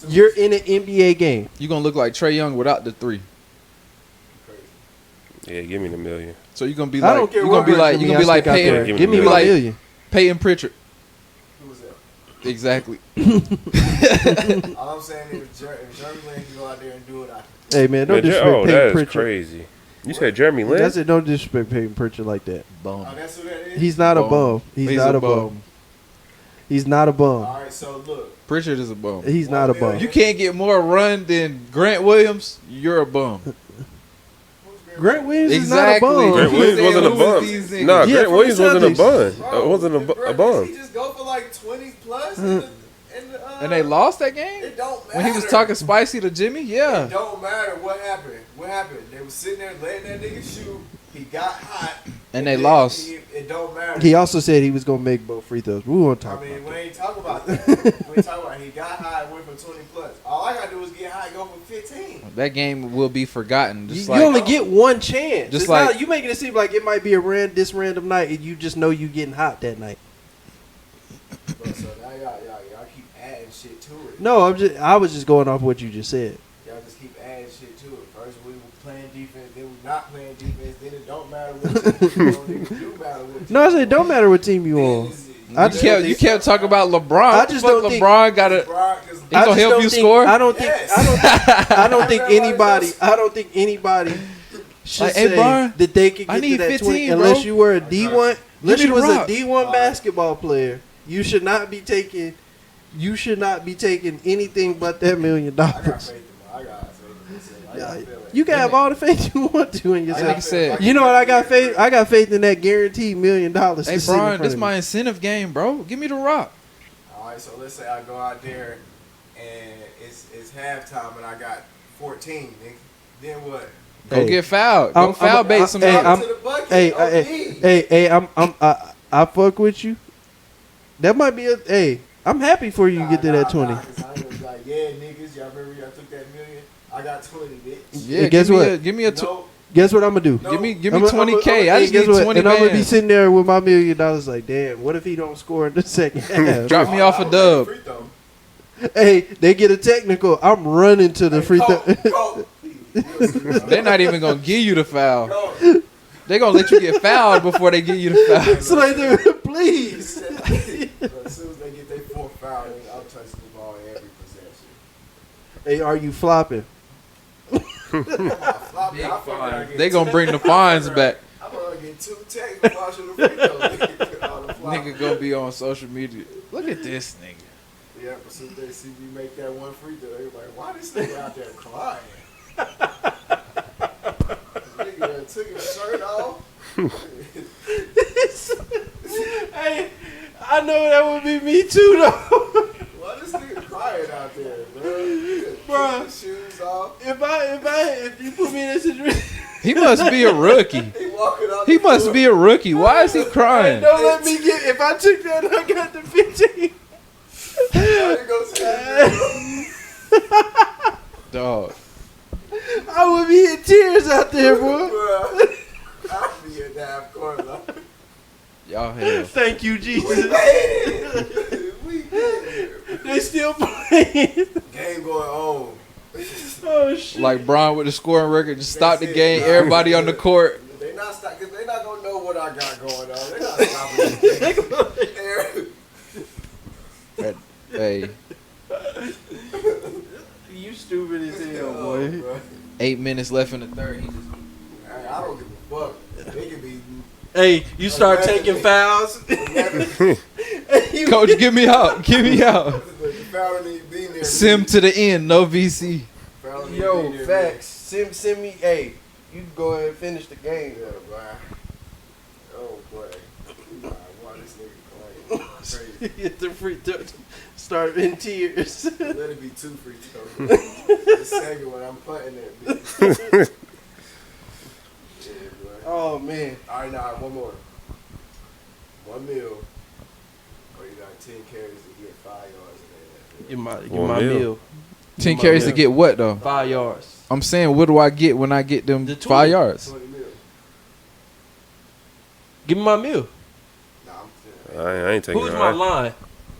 You're in an NBA game. You gonna look like Trey Young without the 3. crazy. Yeah, give me the million. So you gonna be I like don't care you what gonna be like version you we gonna be like stick out there. Payton. Give me you my like million. Peyton Pritchard. Who was that? Exactly. All I'm saying is if Jeremy Lin can go out there and do it, Hey man, don't Man, disrespect that Peyton is Pritchard. crazy. You said Jeremy Lin? That's it. Don't disrespect Peyton Pritchard like that. Boom. oh, that's who that is? He's not a Bum. bum. He's not a bum. He's not a bum. All right, so look. Pritchard is a bum. He's not a bum. You can't get more run than Grant Williams. You're a bum. Grant Williams Exactly. is not a bum. Grant He Williams said, wasn't a who bum. is these niggas? Nah, Yeah, Grant from the Williams wasn't a Celtics. bum. Wasn't a bum. He just go for like 20 plus And they lost that game? It don't matter. When he was talking spicy to Jimmy? It Yeah. don't matter what happened. What happened? They was sitting there letting that nigga shoot. He got hot. And they then lost. It don't matter. He also said he was gonna make both free throws. We won't talk I mean, about we ain't talking about that. We ain't talking about it. He got high and went for 20 plus. All I gotta do is get high and go for 15. That game will be forgotten. that. Just You like only get one chance. Just It's like- not, you making it seem like it might be a random night, and you just know you getting hot that night. Bro, so now y'all keep adding shit to it. No, I was just going off what you just said. Y'all just keep adding shit to it. First we were playing defense, then we not playing defense, then it don't matter what team you on, it do matter what team No, I said it you don't matter what team you Then on. it's- I you just kept, don't you think- kept talking about LeBron. I What the just fuck don't think- LeBron got to. Brock, 'cause He gonna just help don't you think- score? I don't think. Yes. I don't think Everybody anybody. does. I don't think anybody should Like, hey, say Brian, that they could I get to need that 15, 20 bro. unless you were a D1. Unless me you the was a rock. D1 basketball player. You should not be taking. You should not be taking anything but that $1 million. I got faith in him. I got faith in myself. I got feel it. You can have all the faith you want to in Like yourself. I said, You know what? I got faith. I got faith in that guaranteed $1 million. hey, to sit in Brian, front this of my me. incentive game, bro. Give me the rock. All right, so let's say I go out there and it's halftime and I got 14, nigga. Then what? Go Hey, get fouled. Go I'm- foul I'm- bait some hey, niggas. I'm- to the bucket. Hey, OD. hey, I fuck with you. That might be a. Hey, I'm happy for you to get to that 20. 'Cause I was like, yeah, niggas, y'all remember y'all took that million? I got 20, bitch. Yeah, Hey, guess give me what? A, give me a. No, Guess what I'm gonna do? no. Give me I'ma- 20K. I hey, just guess need what? 20 And I'm gonna be bands. sitting there with my $1 million. Like, damn, what if he don't score in the second half? Drop me off a I dub. free throw. Hey, they get a technical. I'm running to the free throw. Go. They're not even gonna give you the foul. Go. They gonna let you get fouled before they give you the foul. So like, dude, please. As soon as they get their fourth foul, I'm touching the ball every possession. Hey, are you flopping? Flop, I fucking get They gonna bring the fines back. I'm gonna get 2 texts before I shoot a free throw. All the flop. Nigga gonna be on social media. Look at this nigga. Yeah, but since they see me make that one free throw, they like, why this nigga out there crying? This nigga took his shirt off. Hey, I know that would be me too, though. Why this nigga crying out there, bro? Bruh. His shoes off. If you put me in this situation, He must be a rookie. He walking out. He the must door. be a rookie. Why is he crying? don't let me get. If I took that, and I got the 15. I didn't go see this Dog. I would be in tears out there, boy. Bruh. I'll be in that corner. Y'all hell. Thank you, We Jesus. made it. We did it. They still playing. Game going on. Oh shit. Like Bron with the scoring record, just stop the That's it, game. nah. Everybody on the court. They not stop because they not gonna know what I got going on. They not stopping this game. Hey, You stupid as hell, Oh, boy. bro. 8 minutes left in the third. He just Hey, I don't give a fuck. They could be. Hey, you start taking fouls. Coach, get me out. Get me out. There. Sim to the end. No VC. Yo, facts. Send me. Hey, you can go ahead and finish the game. Yeah, boy. Oh boy. Nah, why this nigga playing? Crazy. Get the free throw. Start in tears. Let it be 2 free throws. The second one, I'm putting that bitch. Yeah, boy. Oh man. All right, now one more. 1 mil. Or you got 10 carries to get 5 yards in Give One my mil. meal. 10 carries to get what though? 5 yards. I'm saying, what do I get when I get them The 20. 5 yards? 20 mil. Give me my meal. Nah, I'm saying. I ain't taking Who's it. my line?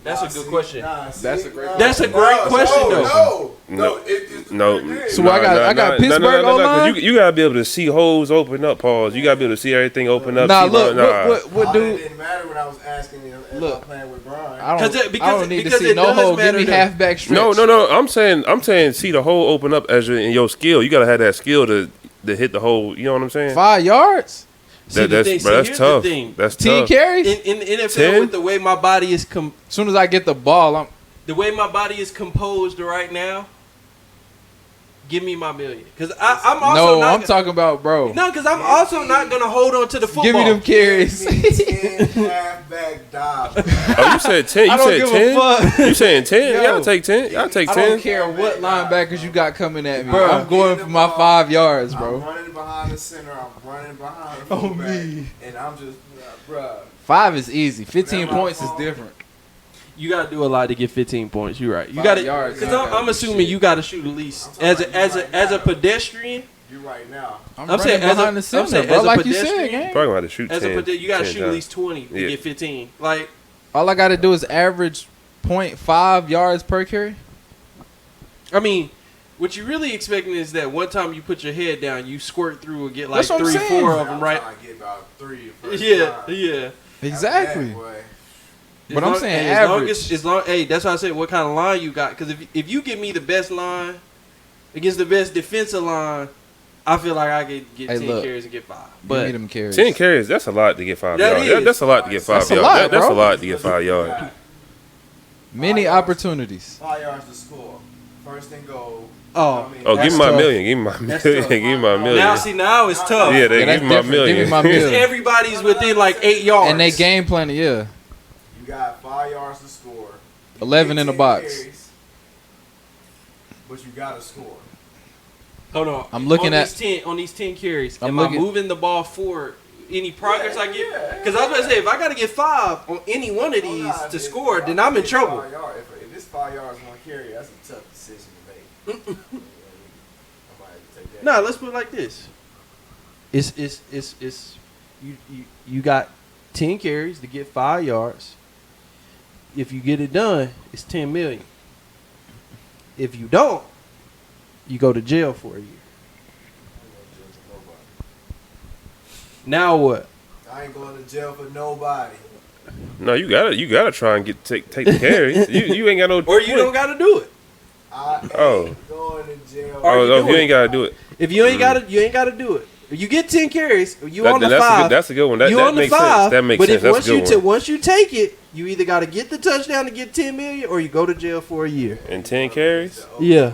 That's Nah, a good see, question. nah, see, That's a great nah, That's a nah, great question, no, though. No, it's No. ridiculous. So I got Pittsburgh online? You gotta be able to see holes open up. Pause. You gotta be able to see everything open up. Nah, see look, what It dude? didn't matter when I was asking him if Look. I'm playing with Brian. I don't, Because I don't need to because see it no does hole. Give matter me to- halfback stretch. No. I'm saying, see the hole open up as in your skill. You gotta have that skill to hit the hole. You know what I'm saying? 5 yards? See, the thing- see, that's here's tough. the thing. That's 10 tough. carries? In the NFL, 10? with the way my body is As soon as I get the ball, the way my body is composed right now, give me my million. Because I'm also I'm talking about, bro. No, because I'm also not gonna hold on to the football. Give me them carries. Give me 10 halfback dives. Oh, you said 10. You I don't said give 10. a fuck. You saying 10? Yo. Y'all take 10. Y'all take I 10. don't care what linebackers you got coming at me. Bruh. I'm going for my 5 yards, I'm bro. running behind the center. I'm running behind the Oh, fullback. me. And I'm just, bruh. 5 is easy. 15 Whenever I points is fall- different. You gotta do a lot to get 15 points. You're right. You 5 gotta, yards, because you gotta I'm do assuming shit. you gotta shoot at least I'm as talking a about as a right now. pedestrian. You right now. I'm I'm saying running as a- behind the I'm center, saying bro. as a Like you said, pedestrian, gang. Probably gonna have to shoot As 10. a pedestrian, you gotta 10 shoot at times. least 20 to Yeah. get 15. Like All I got to do is average 0.5 yards per carry. I mean, what you're really expecting is that one time you put your head down, you squirt through and get like That's what I'm 3, saying. 4 of I'm them, right? trying to get about 3 first Yeah, time. yeah. Exactly. After that, boy, But I'm saying average. Hey, that's why I said what kind of line you got. Because if you give me the best line against the best defensive line, I feel like I could get Hey, 10 look. carries and get 5. Give me But them carries. 10 carries, that's a lot to get 5 That yards. is. That's a lot to get 5 That's a yards. lot, That's a bro. lot to get 5 yards. Many 5 yards. opportunities. 5 yards to score. First and goal. Oh. I mean, Oh, That's give me my tough. million. Give me my That's million. tough. Give me my million. now it's tough. Yeah, they that's give me my different. Give me million. my Because million. everybody's within like 8 yards. And they game planning, yeah. You got 5 yards to score. You 11 get in the 10 box. carries, but you gotta score. Hold on. I'm looking on at- these 10 carries. I'm Am looking- I moving the ball forward? Any progress Yeah, I get? yeah, Because I was going to say, if I got to get 5 on any one of these to score, then I'm in trouble. If it's 5 yards one carry, that's a tough decision to make. I might have to take that. Nah, let's put it like this. It's you got 10 carries to get 5 yards. If you get it done, it's 10 million. If you don't, you go to jail for a year. Now what? I ain't going to jail for nobody. No, you gotta try and take the carries. You ain't got no. Or you don't got to do it. I ain't Oh. going to jail. Are you Oh, if you doing ain't gotta do it. If you ain't gotta do it. If you get 10 carries, you on the that's 5. That's a good one. That makes sense. That makes but sense. But That's a good one. once you take it, you either got to get the touchdown to get 10 million, or you go to jail for a year. And 10 carries? Yeah.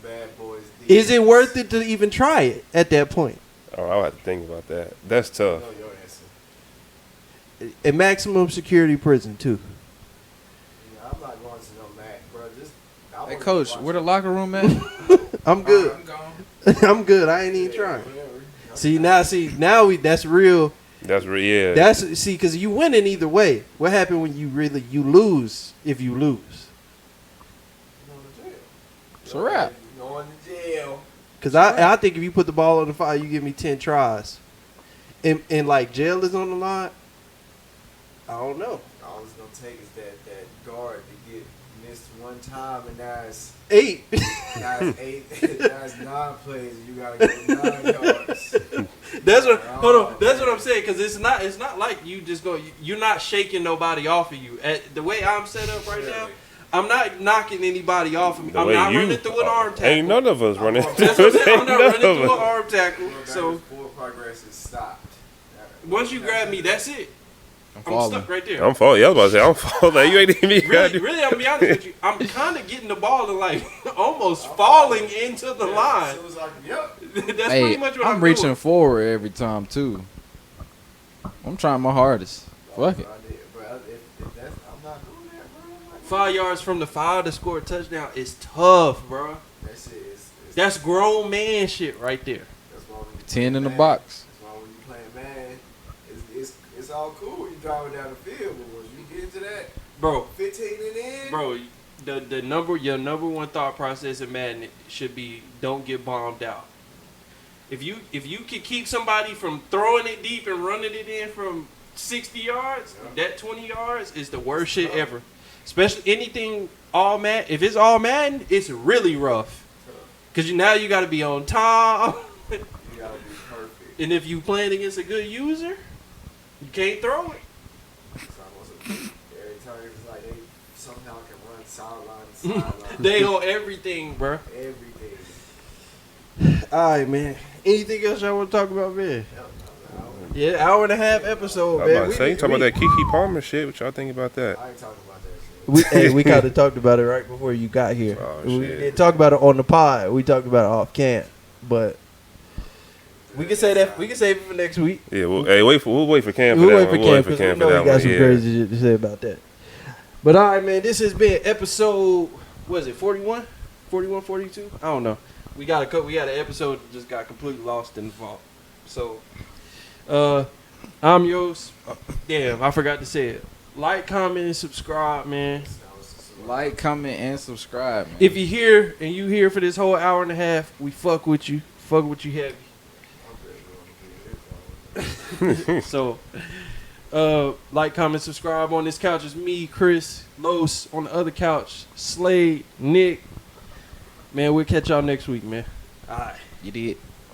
Bad boys Is it worth it to even try it at that point? Oh, I'll have to think about that. That's tough. know your answer. A maximum security prison too. Yeah, I'm not going to no Mac, bro. I Hey, wanna coach, watch where the it. locker room at? I'm good. I'm gone. I'm good. I ain't even trying. Whatever. Now that's real. That's yeah. That's because you winning either way. What happened when you lose? If you lose, Going to jail. It's a wrap. Going to jail. because I think if you put the ball on the fire, you give me 10 tries, and like jail is on the line. I don't know. All it's going to take is that guard to get missed one time, and now it's 8. now it's 8. Now it's 9 plays, and you got to go 9 yards. That's what. Hold on. That's what I'm saying. Because it's not like you just go. You're not shaking nobody off of you. The way I'm set up right now, I'm not knocking anybody off of me. I'm not running through an arm tackle. Ain't none of us running. That's what I'm saying. I'm not None running of through an us. arm tackle. So Forward progress is stopped. once you grab me, that's it. I'm I'm falling. stuck right there. I'm falling. I was about to say I'm falling. You ain't even Really, I'm gonna be honest with you. I'm kind of getting the ball and like almost falling into the line. So it was like, yep. That's Hey, pretty much what I'm reaching doing. forward every time too. I'm trying my hardest. Fuck it. But if that's, I'm not doing that, bro. 5 yards from the 5 to score a touchdown is tough, bro. That shit is. That's grown man shit right there. That's why when you 10 in the play box. That's why when you playing man, it's all cool. You driving down the field, but once you get into that Bro, 15 and in, bro, your number one thought process in Madden should be don't get bombed out. If you can keep somebody from throwing it deep and running it in from 60 yards, that 20 yards is the worst shit ever. Especially anything all Madden. If it's all Madden, it's really rough. Cause now you got to be on time. you gotta be perfect. And if you playing against a good user, you can't throw it. It's almost every time it's like they somehow can run sideline to sideline. They on everything, bro. Everything. All right, man. Anything else y'all want to talk about, man? Hell no, Yeah, hour and a half episode, I was man. about to say, you talking about that Kiki Palmer shit. What y'all think about that? I ain't talking about that shit. We kind of talked about it right before you got here. Oh, We shit. didn't talk about it on the pod. We talked about it off cam, but we can say that. We can save it for next week. Yeah, we'll wait for Cam for We'll that wait for one. We'll wait Cam for because we Cam for know that we got one. some Yeah. crazy shit to say about that. But all right, man. This has been episode. What is it? 41, 41, 42? I don't know. We got an episode that just got completely lost in the vault. So, I'm yours. Damn, I forgot to say it. Like, comment, and subscribe, man. Like, comment, and subscribe, man. If you're here and you here for this whole hour and a half, we fuck with you. Fuck with you heavy. So, like, comment, subscribe. On this couch is me, Chris, Los. On the other couch, Slade, Nick. Man, we'll catch y'all next week, man. All right. You did.